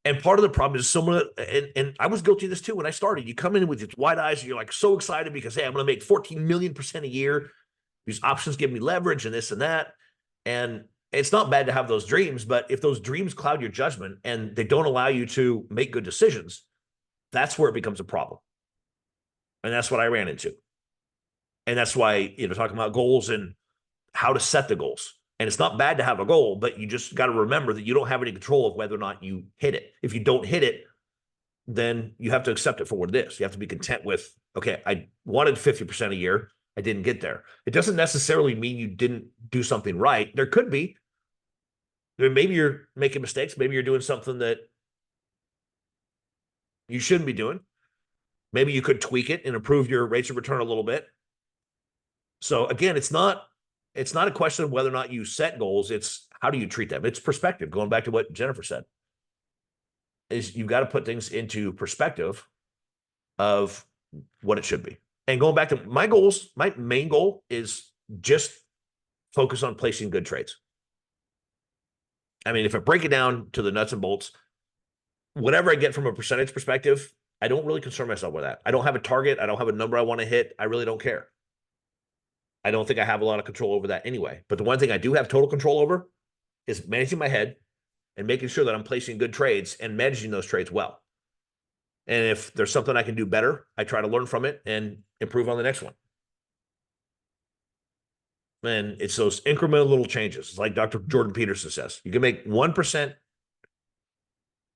And part of the problem is someone, and I was guilty of this too when I started. You come in with these wide eyes and you're like so excited because, hey, I'm going to make 14 million% a year. These options give me leverage and this and that. And it's not bad to have those dreams, but if those dreams cloud your judgment and they don't allow you to make good decisions, that's where it becomes a problem. And that's what I ran into. And that's why, talking about goals and how to set the goals. And it's not bad to have a goal, but you just got to remember that you don't have any control of whether or not you hit it. If you don't hit it, then you have to accept it for what it is. You have to be content with, okay, I wanted 50% a year. I didn't get there. It doesn't necessarily mean you didn't do something right. There could be. Maybe you're making mistakes. Maybe you're doing something that you shouldn't be doing. Maybe you could tweak it and improve your rates of return a little bit. So again, it's not a question of whether or not you set goals. It's how do you treat them? It's perspective. Going back to what Jennifer said, is you've got to put things into perspective of what it should be. And going back to my goals, my main goal is just focus on placing good trades. I mean, if I break it down to the nuts and bolts, whatever I get from a percentage perspective, I don't really concern myself with that. I don't have a target. I don't have a number I want to hit. I really don't care. I don't think I have a lot of control over that anyway. But the one thing I do have total control over is managing my head and making sure that I'm placing good trades and managing those trades well. And if there's something I can do better, I try to learn from it and improve on the next one. And it's those incremental little changes. It's like Dr. Jordan Peterson says, you can make 1%,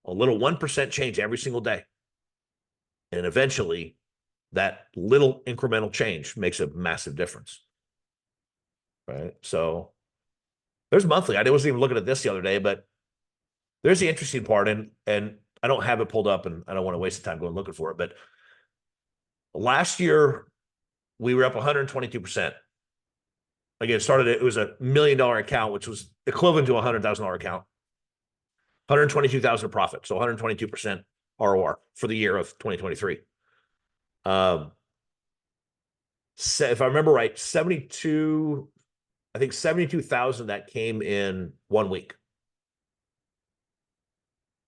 a little 1% change every single day. And eventually that little incremental change makes a massive difference. right? So there's monthly. I wasn't even looking at this the other day, but there's the interesting part, and I don't have it pulled up, and I don't want to waste the time going looking for it. But last year we were up 122%. Again, it was $1 million account, which was equivalent to a $100,000 account. 122,000 profit, so 122% ROR for the year of 2023. If I remember right, 72,000 that came in 1 week.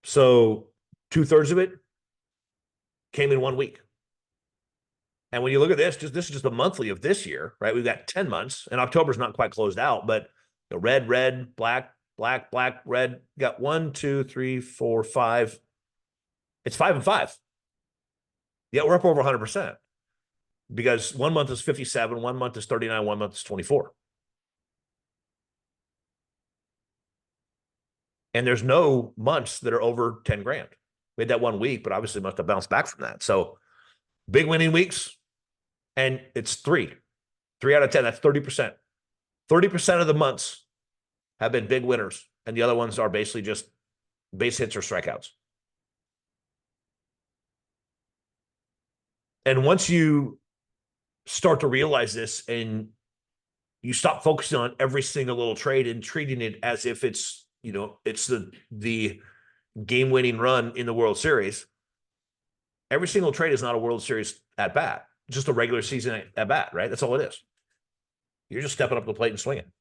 So 2/3 of it came in 1 week. And when you look at this is just the monthly of this year, right? We've got 10 months, and October's not quite closed out, but the red, black, red. Got 1, 2, 3, 4, 5. It's 5 and 5. Yeah, we're up over 100%. Because 1 month is 57, 1 month is 39, 1 month is 24. And there's no months that are over 10 grand. We had that 1 week, but obviously must have bounced back from that. So big winning weeks, and it's 3 out of 10. That's 30%. 30% of the months have been big winners, and the other ones are basically just base hits or strikeouts. And once you start to realize this and you stop focusing on every single little trade and treating it as if it's, it's the game-winning run in the World Series. Every single trade is not a World Series at bat, just a regular season at bat, right? That's all it is. You're just stepping up to the plate and swinging.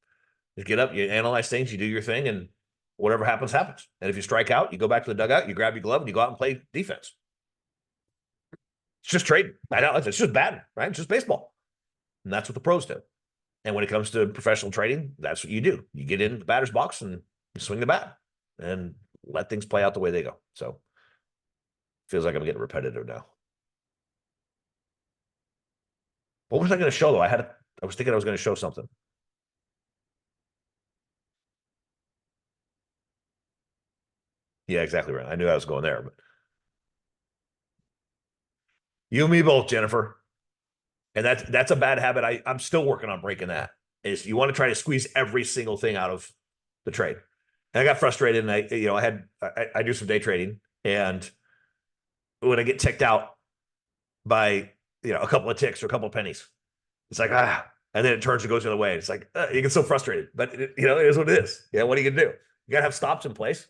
You get up, you analyze things, you do your thing, and whatever happens, happens. And if you strike out, you go back to the dugout, you grab your glove, and you go out and play defense. It's just trading. It's just batting, right? It's just baseball. And that's what the pros do. And when it comes to professional trading, that's what you do. You get in the batter's box and you swing the bat and let things play out the way they go. So feels like I'm getting repetitive now. What was I going to show though? I was thinking I was going to show something. Yeah, exactly right. I knew I was going there, but you and me both, Jennifer. And that's a bad habit. I'm still working on breaking that. Is you want to try to squeeze every single thing out of the trade. And I got frustrated, and I do some day trading, and when I get ticked out by a couple of ticks or a couple of pennies, it's like and then it turns and goes the other way. It's like you get so frustrated, but it is what it is. Yeah, what are you gonna do? You gotta have stops in place.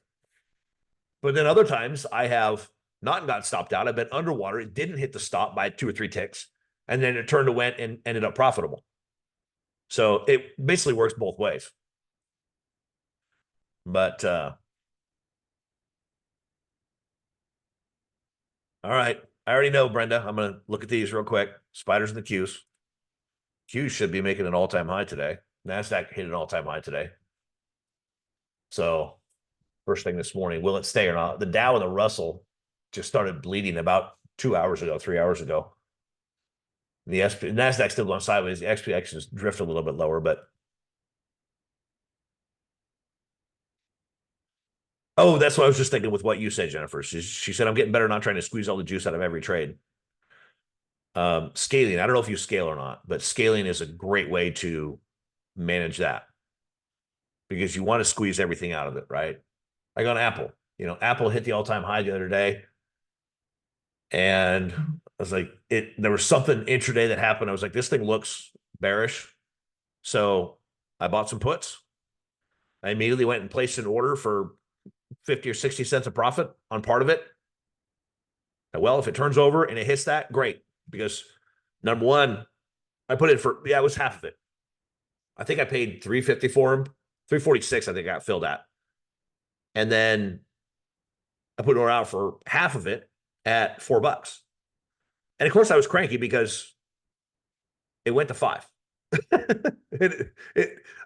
But then other times I have not got stopped out. I've been underwater. It didn't hit the stop by 2 or 3 ticks, and then it turned and went and ended up profitable. So it basically works both ways. But all right. I already know, Brenda. I'm going to look at these real quick. Spiders and the Qs. Qs should be making an all-time high today. NASDAQ hit an all-time high today. So first thing this morning, will it stay or not? The Dow and the Russell just started bleeding about 2 hours ago, 3 hours ago. The NASDAQ still going sideways. The SPX just drift a little bit lower, but oh, that's what I was just thinking with what you said, Jennifer. She said, I'm getting better not trying to squeeze all the juice out of every trade. Scaling, I don't know if you scale or not, but scaling is a great way to manage that because you want to squeeze everything out of it, right? I got Apple. Apple hit the all-time high the other day. And I was like, there was something intraday that happened. I was like, this thing looks bearish. So I bought some puts. I immediately went and placed an order for 50 or 60 cents a profit on part of it. Well, if it turns over and it hits that, great. Because number one, I put it it was half of it. I think I paid $350 for them. $346, I think I got filled at. And then I put it out for half of it at $4. And of course I was cranky because it went to $5.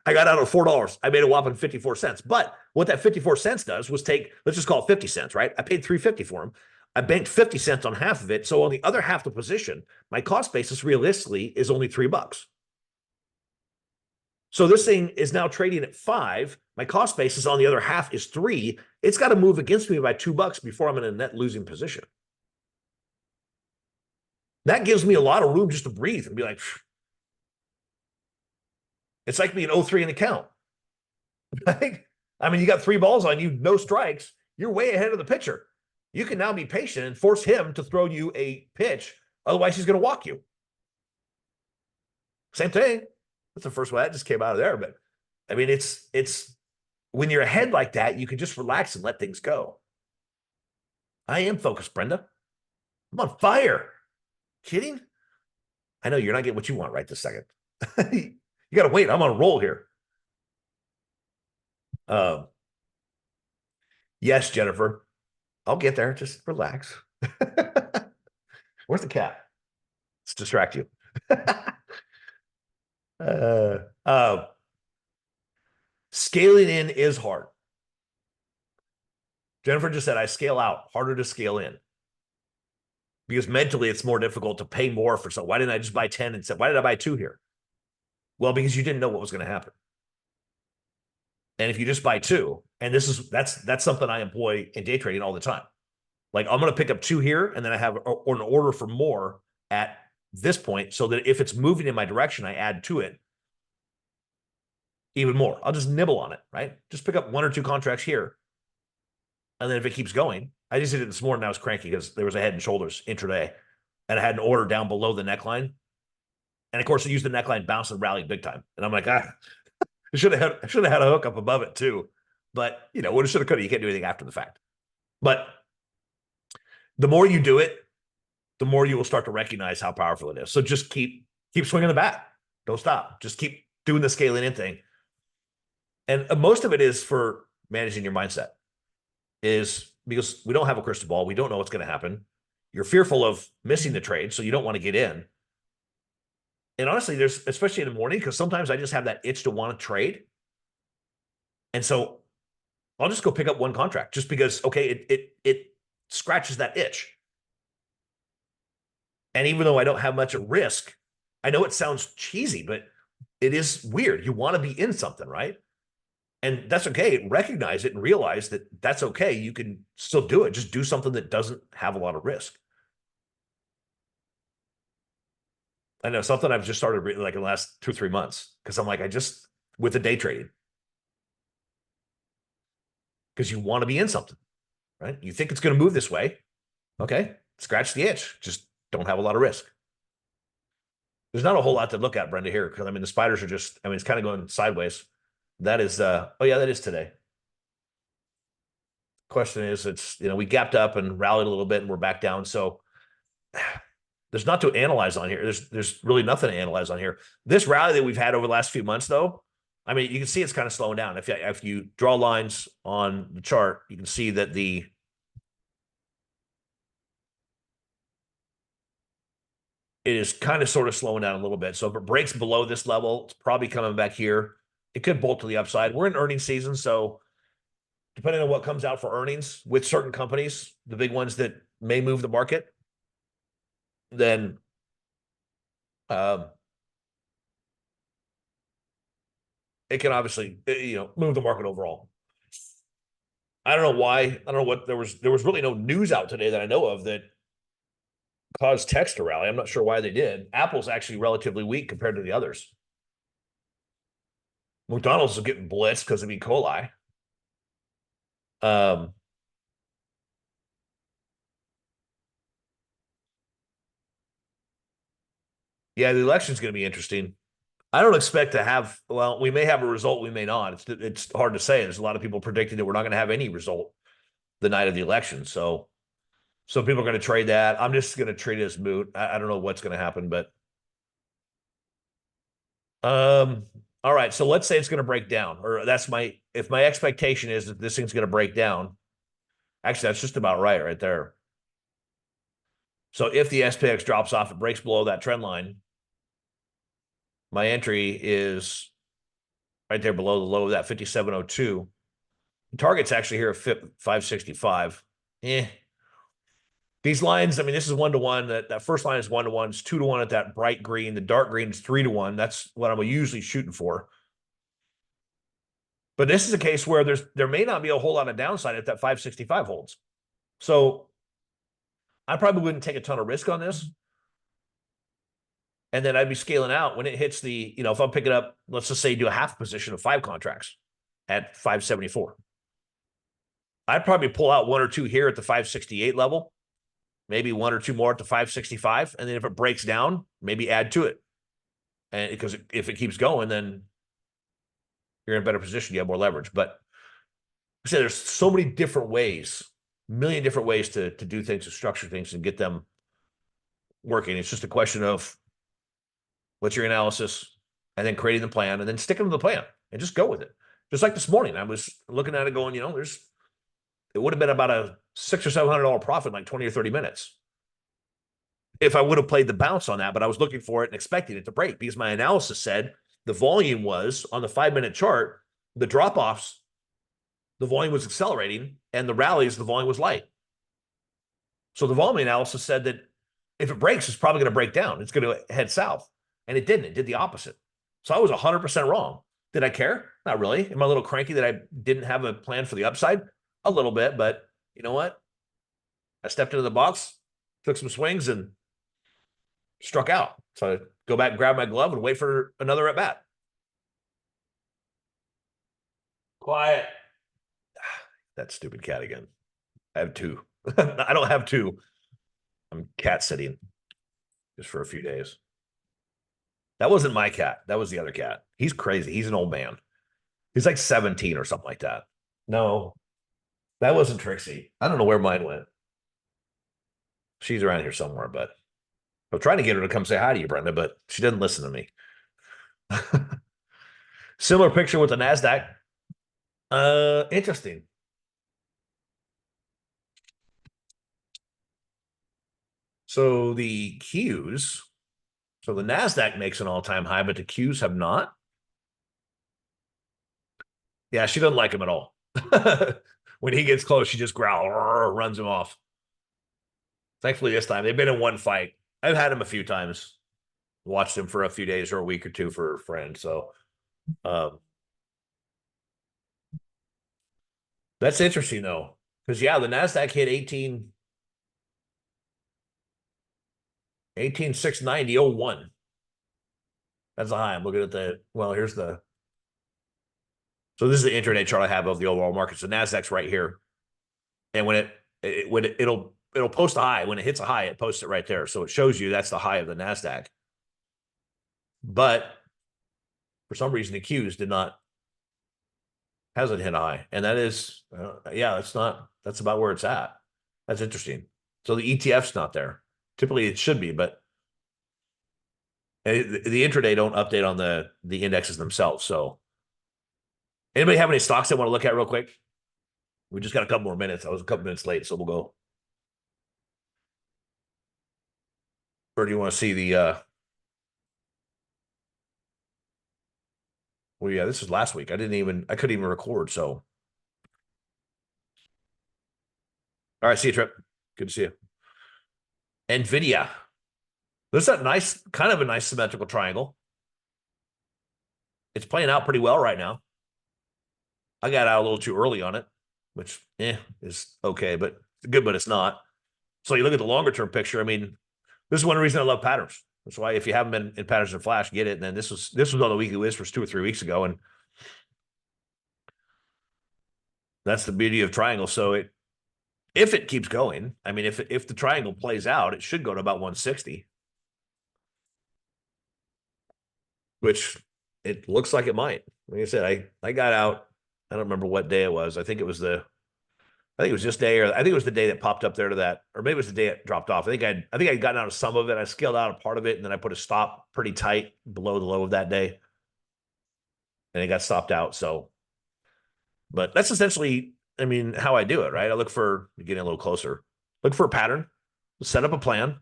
I got out of $4. I made a whopping 54 cents. But what that 54 cents does was let's just call it 50 cents, right? I paid $350 for them. I banked 50 cents on half of it. So on the other half of the position, my cost basis realistically is only $3. So this thing is now trading at 5. My cost basis on the other half is 3. It's got to move against me by $2 before I'm in a net losing position. That gives me a lot of room just to breathe and be like, It's like being 0-3 in the count. Right? I mean, you got 3 balls on you, no strikes. You're way ahead of the pitcher. You can now be patient and force him to throw you a pitch. Otherwise, he's going to walk you. Same thing. That's the first one that just came out of there. But I mean, it's when you're ahead like that, you can just relax and let things go. I am focused, Brenda. I'm on fire. Kidding? I know you're not getting what you want right this second. You got to wait. I'm on a roll here. Yes, Jennifer. I'll get there. Just relax. Where's the cat? Let's distract you. uh, uh, Scaling in is hard. Jennifer just said, I scale out, harder to scale in. Because mentally, it's more difficult to pay more for something. Why didn't I just buy 10 and say, why did I buy 2 here? Well, because you didn't know what was going to happen. And if you just buy 2, and that's something I employ in day trading all the time. Like, I'm going to pick up 2 here, and then I have an order for more at this point, so that if it's moving in my direction, I add to it even more. I'll just nibble on it, right? Just pick up 1 or 2 contracts here. And then if it keeps going, I just did it this morning. I was cranky because there was a head and shoulders intraday, and I had an order down below the neckline. And of course, I used the neckline, bounce and rallied big time. And I'm like, I should have had a hook up above it too. But woulda, shoulda, coulda. You can't do anything after the fact. But the more you do it, the more you will start to recognize how powerful it is. So just keep swinging the bat. Don't stop. Just keep doing the scaling in thing. And most of it is for managing your mindset. Is because we don't have a crystal ball. We don't know what's going to happen. You're fearful of missing the trade, so you don't want to get in. And honestly, there's, especially in the morning, because sometimes I just have that itch to want to trade. And so I'll just go pick up 1 contract just because, okay, it scratches that itch. And even though I don't have much at risk, I know it sounds cheesy, but it is weird. You want to be in something, right? And that's okay. Recognize it and realize that that's okay. You can still do it. Just do something that doesn't have a lot of risk. I know something I've just started like in the last 2 or 3 months, because I'm like, with the day trading, because you want to be in something, right? You think it's going to move this way. Okay. Scratch the itch. Just don't have a lot of risk. There's not a whole lot to look at, Brenda, here, because I mean, the spiders are just, I mean, it's kind of going sideways. That is, oh yeah, that is today. Question is, it's, we gapped up and rallied a little bit and we're back down. So there's not to analyze on here. There's really nothing to analyze on here. This rally that we've had over the last few months, though, I mean, you can see it's kind of slowing down. If you draw lines on the chart, you can see that it is kind of sort of slowing down a little bit. So if it breaks below this level, it's probably coming back here. It could bolt to the upside. We're in earnings season, so depending on what comes out for earnings with certain companies, the big ones that may move the market, then it can obviously, move the market overall. I don't know why. I don't know what there was really no news out today that I know of that caused techs to rally. I'm not sure why they did. Apple's actually relatively weak compared to the others. McDonald's is getting blitzed because of E. coli. Yeah, the election's going to be interesting. I don't expect to have, well, we may have a result, we may not. It's hard to say. There's a lot of people predicting that we're not going to have any result the night of the election. So people are going to trade that. I'm just going to treat it as moot. I don't know what's going to happen, but all right. So let's say it's going to break down, or if my expectation is that this thing's going to break down, actually, that's just about right there. So if the SPX drops off, it breaks below that trend line, my entry is right there below the low of that 5702. The target's actually here at 565. These lines, I mean, this is 1-to-1. That first line is 1-to-1. It's 2-to-1 at that bright green. The dark green is 3-to-1. That's what I'm usually shooting for. But this is a case where there may not be a whole lot of downside if that 565 holds. So I probably wouldn't take a ton of risk on this. And then I'd be scaling out when it hits the, if I'm picking up, let's just say do a half position of 5 contracts at 574. I'd probably pull out 1 or 2 here at the 568 level, maybe 1 or 2 more at the 565. And then if it breaks down, maybe add to it. And because if it keeps going, then you're in a better position. You have more leverage. But I say there's so many different ways, a million different ways to do things, to structure things and get them working. It's just a question of what's your analysis and then creating the plan and then sticking to the plan and just go with it. Just like this morning, I was looking at it going, it would have been about a $600 or $700 profit in like 20 or 30 minutes if I would have played the bounce on that, but I was looking for it and expecting it to break because my analysis said the volume was on the 5-minute chart, the drop-offs, the volume was accelerating, and the rallies, the volume was light. So the volume analysis said that if it breaks, it's probably going to break down. It's going to head south. And it didn't. It did the opposite. So I was 100% wrong. Did I care? Not really. Am I a little cranky that I didn't have a plan for the upside? A little bit, but you know what? I stepped into the box, took some swings, and struck out. So I go back and grab my glove and wait for another at bat. Quiet. That stupid cat again. I have 2. I don't have 2. I'm cat sitting just for a few days. That wasn't my cat. That was the other cat. He's crazy. He's an old man. He's like 17 or something like that. No, that wasn't Trixie. I don't know where mine went. She's around here somewhere, but I'm trying to get her to come say hi to you, Brenda, but she doesn't listen to me. Similar picture with the NASDAQ. Interesting. So the Qs, so the NASDAQ makes an all-time high, but the Qs have not. Yeah, she doesn't like him at all. When he gets close, she just growls, runs him off. Thankfully, this time, they've been in one fight. I've had him a few times. Watched him for a few days or a week or 2 for a friend. So that's interesting, though. Because, yeah, the NASDAQ hit 18,690.01. That's a high. I'm looking at here's the. So this is the intraday chart I have of the overall market. So NASDAQ's right here. And when it'll post a high. When it hits a high, it posts it right there. So it shows you that's the high of the NASDAQ. But for some reason, the Qs hasn't hit a high. And that is, that's about where it's at. That's interesting. So the ETF's not there. Typically it should be, but the intraday don't update on the indexes themselves. So anybody have any stocks they want to look at real quick? We just got a couple more minutes. I was a couple minutes late, so we'll go. Or do you want to see the well, yeah, this is last week. I couldn't even record. So all right, see you, Trip. Good to see you. NVIDIA. There's that kind of a nice symmetrical triangle. It's playing out pretty well right now. I got out a little too early on it, which is okay, but good, but it's not. So you look at the longer term picture. I mean, this is one reason I love patterns. That's why if you haven't been in patterns and flash, get it. And then this was on the weekly list for 2 or 3 weeks ago, and that's the beauty of triangle. So if it keeps going, I mean, if the triangle plays out, it should go to about 160, which it looks like it might. Like I said, I got out. I don't remember what day it was. I think it was this day, or I think it was the day that popped up there to that, or maybe it was the day it dropped off. I think I'd gotten out of some of it. I scaled out a part of it, and then I put a stop pretty tight below the low of that day, and it got stopped out. So, but that's essentially, I mean, how I do it, right? I look for getting a little closer. Look for a pattern, set up a plan,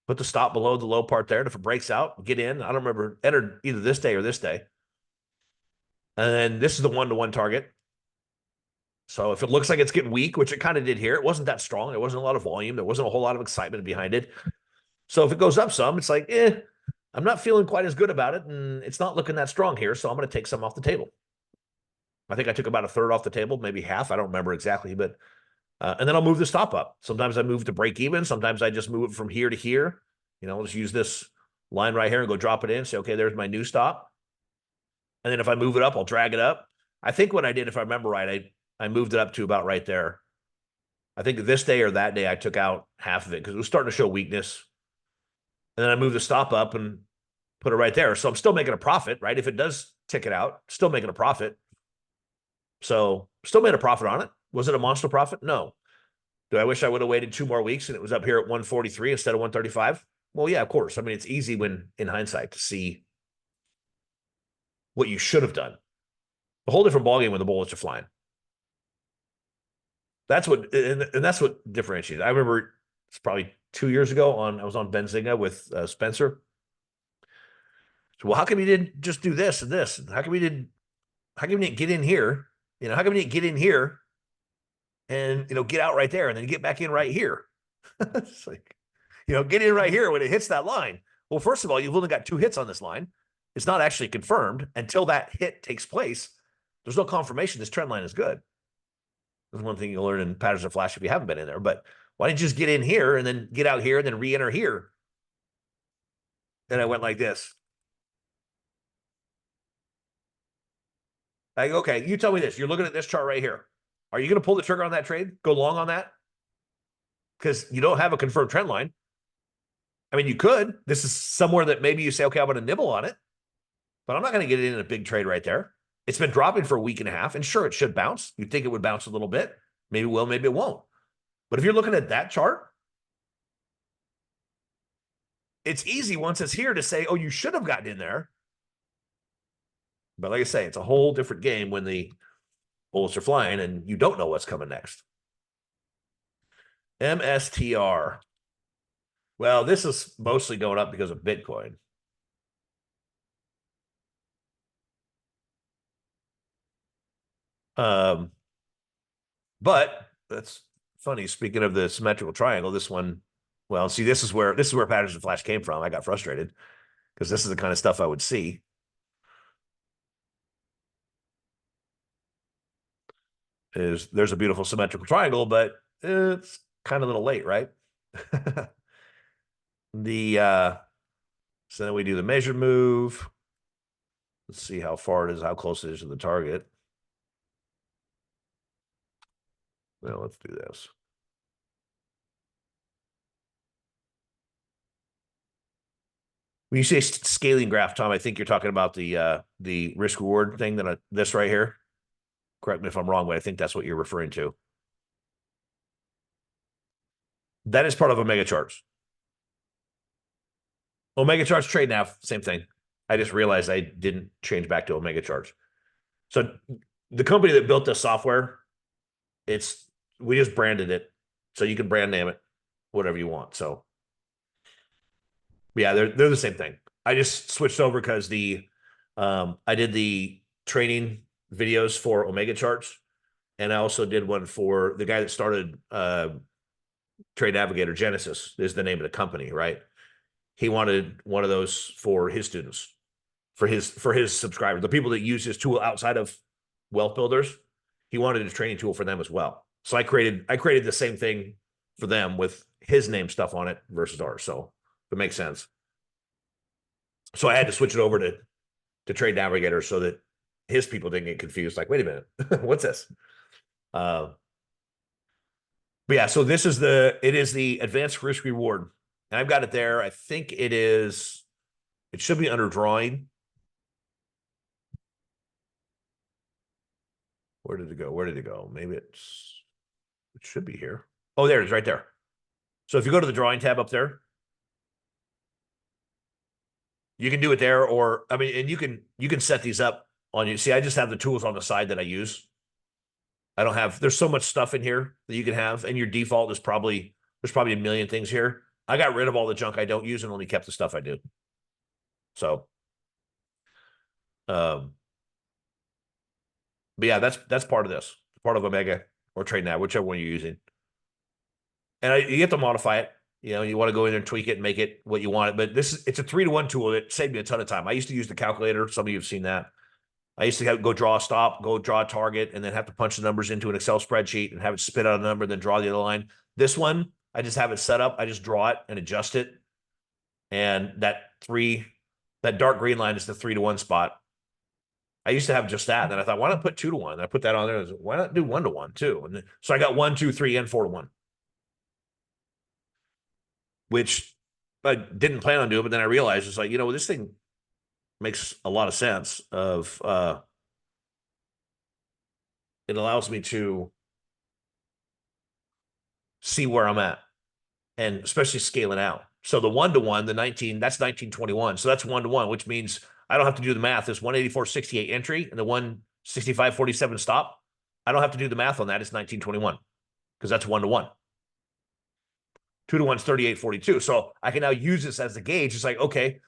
put the stop below the low part there. And if it breaks out, get in. I don't remember, enter either this day or this day. And then this is the 1-to-1 target. So if it looks like it's getting weak, which it kind of did here, it wasn't that strong. There wasn't a lot of volume. There wasn't a whole lot of excitement behind it. So if it goes up some, it's like, I'm not feeling quite as good about it. And it's not looking that strong here. So I'm going to take some off the table. I think I took about a third off the table, maybe half. I don't remember exactly, but, and then I'll move the stop up. Sometimes I move to break even. Sometimes I just move it from here to here. I'll just use this line right here and go drop it in. Say, okay, there's my new stop. And then if I move it up, I'll drag it up. I think what I did, if I remember right, I moved it up to about right there. I think this day or that day I took out half of it because it was starting to show weakness. And then I moved the stop up and put it right there. So I'm still making a profit, right? If it does tick it out, still making a profit. So still made a profit on it. Was it a monster profit? No. Do I wish I would have waited 2 more weeks and it was up here at 143 instead of 135? Well, yeah, of course. I mean, it's easy when in hindsight to see what you should have done. A whole different ballgame when the bullets are flying. That's what, and that's what differentiates. I remember it's probably 2 years ago I was on Benzinga with Spencer. So, well, how come you didn't just do this and this? How come you didn't get in here? How come you didn't get in here and, get out right there and then get back in right here? It's like, get in right here when it hits that line. Well, first of all, you've only got 2 hits on this line. It's not actually confirmed until that hit takes place. There's no confirmation this trend line is good. That's one thing you'll learn in Patterns of Flash if you haven't been in there. But why didn't you just get in here and then get out here and then re-enter here? And I went like this. Like, okay, you tell me this. You're looking at this chart right here. Are you going to pull the trigger on that trade? Go long on that? Because you don't have a confirmed trend line. I mean, you could. This is somewhere that maybe you say, okay, I'm going to nibble on it. But I'm not going to get it in a big trade right there. It's been dropping for a week and a half. And sure, it should bounce. You'd think it would bounce a little bit. Maybe it will, maybe it won't. But if you're looking at that chart, it's easy once it's here to say, oh, you should have gotten in there. But like I say, it's a whole different game when the bullets are flying and you don't know what's coming next. MSTR. Well, this is mostly going up because of Bitcoin. But that's funny. Speaking of the symmetrical triangle, this one, well, see, this is where Patterns of Flash came from. I got frustrated because this is the kind of stuff I would see. There's a beautiful symmetrical triangle, but it's kind of a little late, right? So then we do the measured move. Let's see how far it is, how close it is to the target. Well, let's do this. When you say scaling graph, Tom, I think you're talking about the risk reward thing this right here. Correct me if I'm wrong, but I think that's what you're referring to. That is part of Omega charts. Omega charts trade nav, same thing. I just realized I didn't change back to Omega charts. So the company that built this software, we just branded it. So you can brand name it whatever you want. So yeah, they're the same thing. I just switched over because I did the training videos for Omega charts, and I also did one for the guy that started Trade Navigator. Genesis is the name of the company, right? He wanted one of those for his students, for his subscribers, the people that use his tool outside of wealth builders. He wanted a training tool for them as well. So I created the same thing for them with his name stuff on it versus ours. So it makes sense. So I had to switch it over to Trade Navigator so that his people didn't get confused. Like, wait a minute, what's this? But yeah, so it is the advanced risk reward. And I've got it there. I think it should be under drawing. Where did it go? Maybe it should be here. Oh, there it is right there. So if you go to the drawing tab up there, you can do it there, and you can set these up on you. See, I just have the tools on the side that I use. There's so much stuff in here that you can have, and your default is there's probably a million things here. I got rid of all the junk I don't use and only kept the stuff I do. So, but yeah, that's part of this, part of Omega or Trade Nav, whichever one you're using. And you have to modify it. You want to go in there and tweak it and make it what you want it. But it's a 3-to-1 tool that saved me a ton of time. I used to use the calculator. Some of you have seen that. I used to go draw a stop, go draw a target, and then have to punch the numbers into an Excel spreadsheet and have it spit out a number, and then draw the other line. This one, I just have it set up. I just draw it and adjust it. And that that dark green line is the 3-to-1 spot. I used to have just that. Then I thought, why not put 2-to-1? And I put that on there. Why not do 1-to-1 too? And so I got 1, 2, 3, and 4-to-1, which I didn't plan on doing. But then I realized it's like, this thing makes a lot of sense. It allows me to see where I'm at, and especially scaling out. So the 1-to-1, the 19, that's 1921. So that's 1-to-1, which means I don't have to do the math. This 184.68 entry and the 165.47 stop. I don't have to do the math on that. It's 1921 because that's 1-to-1. 2-to-1 is 38.42. So I can now use this as the gauge. It's like, okay,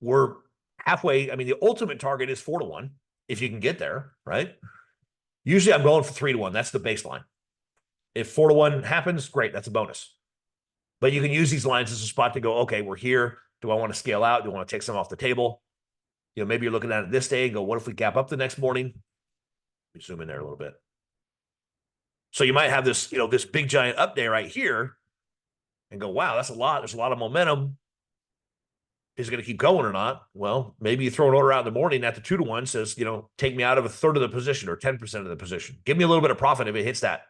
we're halfway. I mean, the ultimate target is 4-to-1 if you can get there, right? Usually I'm going for 3-to-1. That's the baseline. If 4-to-1 happens, great. That's a bonus. But you can use these lines as a spot to go, okay, we're here. Do I want to scale out? Do I want to take some off the table? Maybe you're looking at it this day and go, what if we gap up the next morning? Let me zoom in there a little bit. So you might have this, this big giant up day right here and go, wow, that's a lot. There's a lot of momentum. Is it going to keep going or not? Well, maybe you throw an order out in the morning at the 2-to-1 says, take me out of a third of the position or 10% of the position. Give me a little bit of profit if it hits that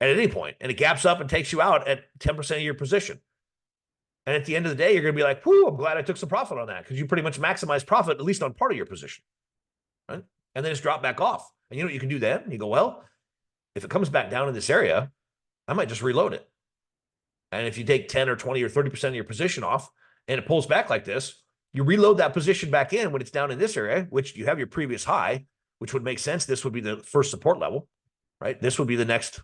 at any point, and it gaps up and takes you out at 10% of your position. And at the end of the day, you're going to be like, whoo, I'm glad I took some profit on that, because you pretty much maximize profit, at least on part of your position, right? And then it's dropped back off. And you know what you can do then? You go, well, if it comes back down in this area, I might just reload it. And if you take 10 or 20 or 30% of your position off and it pulls back like this, you reload that position back in when it's down in this area, which you have your previous high, which would make sense. This would be the first support level, right? This would be the next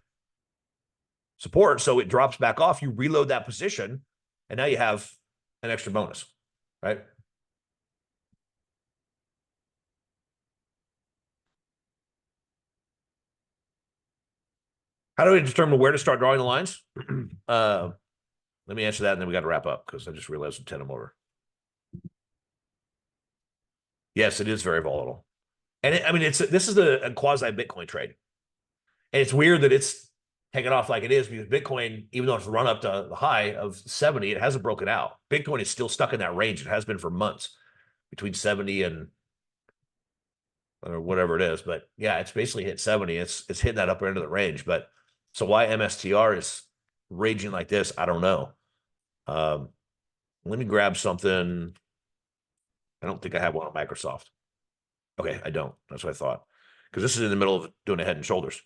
support. So it drops back off. You reload that position, and now you have an extra bonus, right? How do we determine where to start drawing the lines? Let me answer that, and then we got to wrap up because I just realized I'm 10 them over. Yes, it is very volatile. And this is a quasi Bitcoin trade. And it's weird that it's taken off like it is, because Bitcoin, even though it's run up to the high of 70, it hasn't broken out. Bitcoin is still stuck in that range. It has been for months, between 70 and or whatever it is. But yeah, it's basically hit 70. It's hitting that upper end of the range. But so why MSTR is raging like this, I don't know. Let me grab something. I don't think I have one on Microsoft. Okay, I don't. That's what I thought. Because this is in the middle of doing a head and shoulders.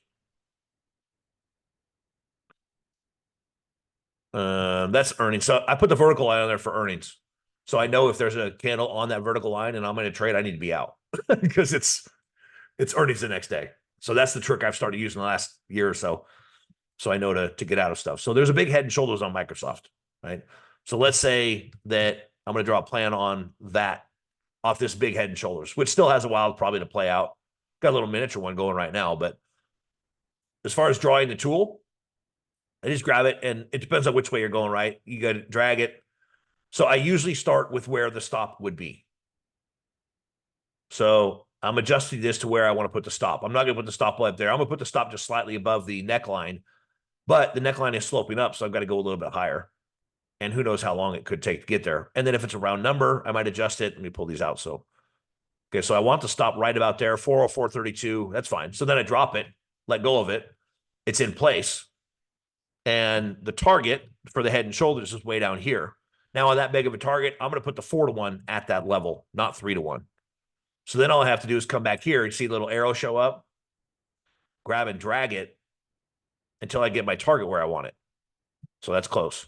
That's earnings. So I put the vertical line on there for earnings. So I know if there's a candle on that vertical line and I'm going to trade, I need to be out because it's earnings the next day. So that's the trick I've started using the last year or so. So I know to get out of stuff. So there's a big head and shoulders on Microsoft, right? So let's say that I'm going to draw a plan on that off this big head and shoulders, which still has a while probably to play out. Got a little miniature one going right now, but as far as drawing the tool, I just grab it, and it depends on which way you're going, right? You got to drag it. So I usually start with where the stop would be. So I'm adjusting this to where I want to put the stop. I'm not going to put the stop right there. I'm going to put the stop just slightly above the neckline, but the neckline is sloping up, so I've got to go a little bit higher. And who knows how long it could take to get there. And then if it's a round number, I might adjust it. Let me pull these out. So, okay, so I want to stop right about there, 404.32. That's fine. So then I drop it, let go of it. It's in place. And the target for the head and shoulders is way down here. Now on that big of a target, I'm going to put the 4-to-1 at that level, not 3-to-1. So then all I have to do is come back here and see a little arrow show up, grab and drag it until I get my target where I want it. So that's close.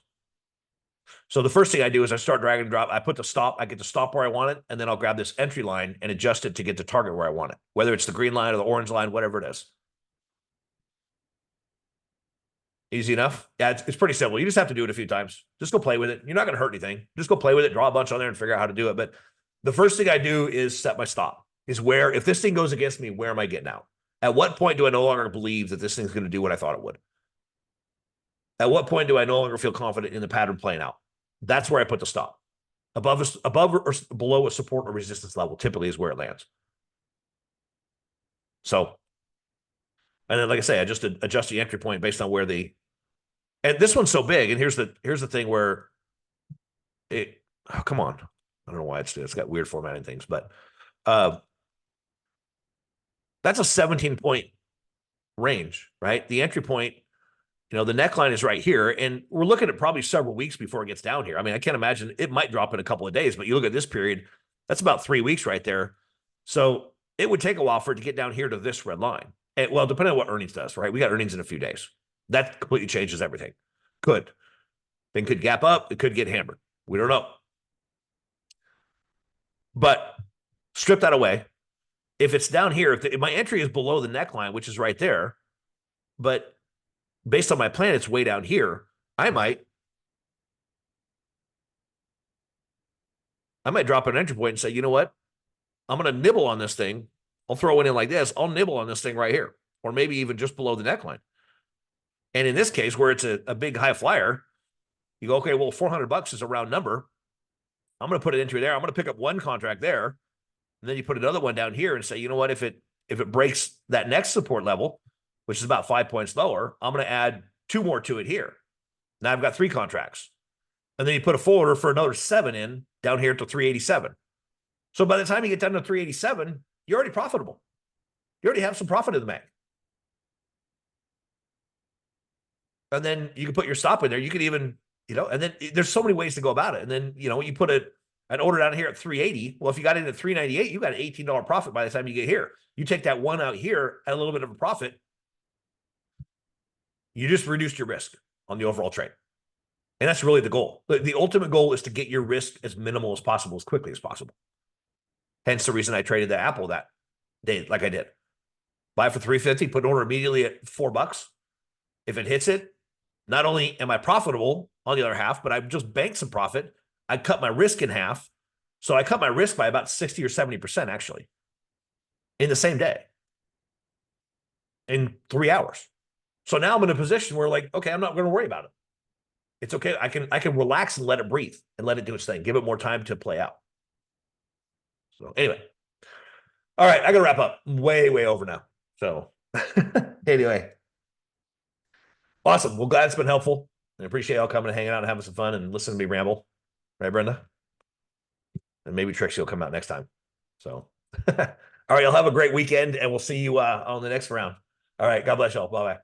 So the first thing I do is I start drag and drop. I put the stop. I get the stop where I want it, and then I'll grab this entry line and adjust it to get the target where I want it, whether it's the green line or the orange line, whatever it is. Easy enough? Yeah, it's pretty simple. You just have to do it a few times. Just go play with it. You're not going to hurt anything. Just go play with it, draw a bunch on there, and figure out how to do it. But the first thing I do is set my stop. Is where, if this thing goes against me, where am I getting out? At what point do I no longer believe that this thing's going to do what I thought it would? At what point do I no longer feel confident in the pattern playing out? That's where I put the stop. Above or below a support or resistance level typically is where it lands. So, and then like I say, I just adjust the entry point based on where and this one's so big. And here's the thing where Oh, come on. I don't know why it's got weird formatting things, but uh, that's a 17-point range, right? The entry point, the neckline is right here, and we're looking at probably several weeks before it gets down here. I mean, I can't imagine it might drop in a couple of days, but you look at this period, that's about 3 weeks right there. So it would take a while for it to get down here to this red line. And, well, depending on what earnings does, right? We got earnings in a few days. That completely changes everything. Could. Thing could gap up. It could get hammered. We don't know. But strip that away. If it's down here, if my entry is below the neckline, which is right there, but based on my plan, it's way down here, I might drop an entry point and say, you know what? I'm going to nibble on this thing. I'll throw it in like this. I'll nibble on this thing right here, or maybe even just below the neckline. And in this case, where it's a big high flyer, you go, okay, well, $400 is a round number. I'm going to put an entry there. I'm going to pick up one contract there. And then you put another one down here and say, you know what, if it breaks that next support level, which is about 5 points lower, I'm going to add 2 more to it here. Now I've got 3 contracts. And then you put a full order for another 7 in down here to 387. So by the time you get down to 387, you're already profitable. You already have some profit in the bank. And then you can put your stop in there. You could even, and then there's so many ways to go about it. And then, you put an order down here at 380. Well, if you got in at 398, you got an $18 profit by the time you get here. You take that one out here at a little bit of a profit. You just reduced your risk on the overall trade. And that's really the goal. The ultimate goal is to get your risk as minimal as possible, as quickly as possible. Hence the reason I traded the Apple that day, like I did. Buy for $350, put an order immediately at $4. If it hits it, not only am I profitable on the other half, but I've just banked some profit. I cut my risk in half. So I cut my risk by about 60 or 70% actually in the same day, in 3 hours. So now I'm in a position where okay, I'm not going to worry about it. It's okay. I can relax and let it breathe and let it do its thing. Give it more time to play out. So anyway, all right, I got to wrap up. Way over now. So anyway, awesome. Well, glad it's been helpful. I appreciate y'all coming and hanging out and having some fun and listening to me ramble. Right, Brenda? And maybe Trixie will come out next time. So, all right, y'all have a great weekend, and we'll see you on the next round. All right, God bless y'all. Bye-bye.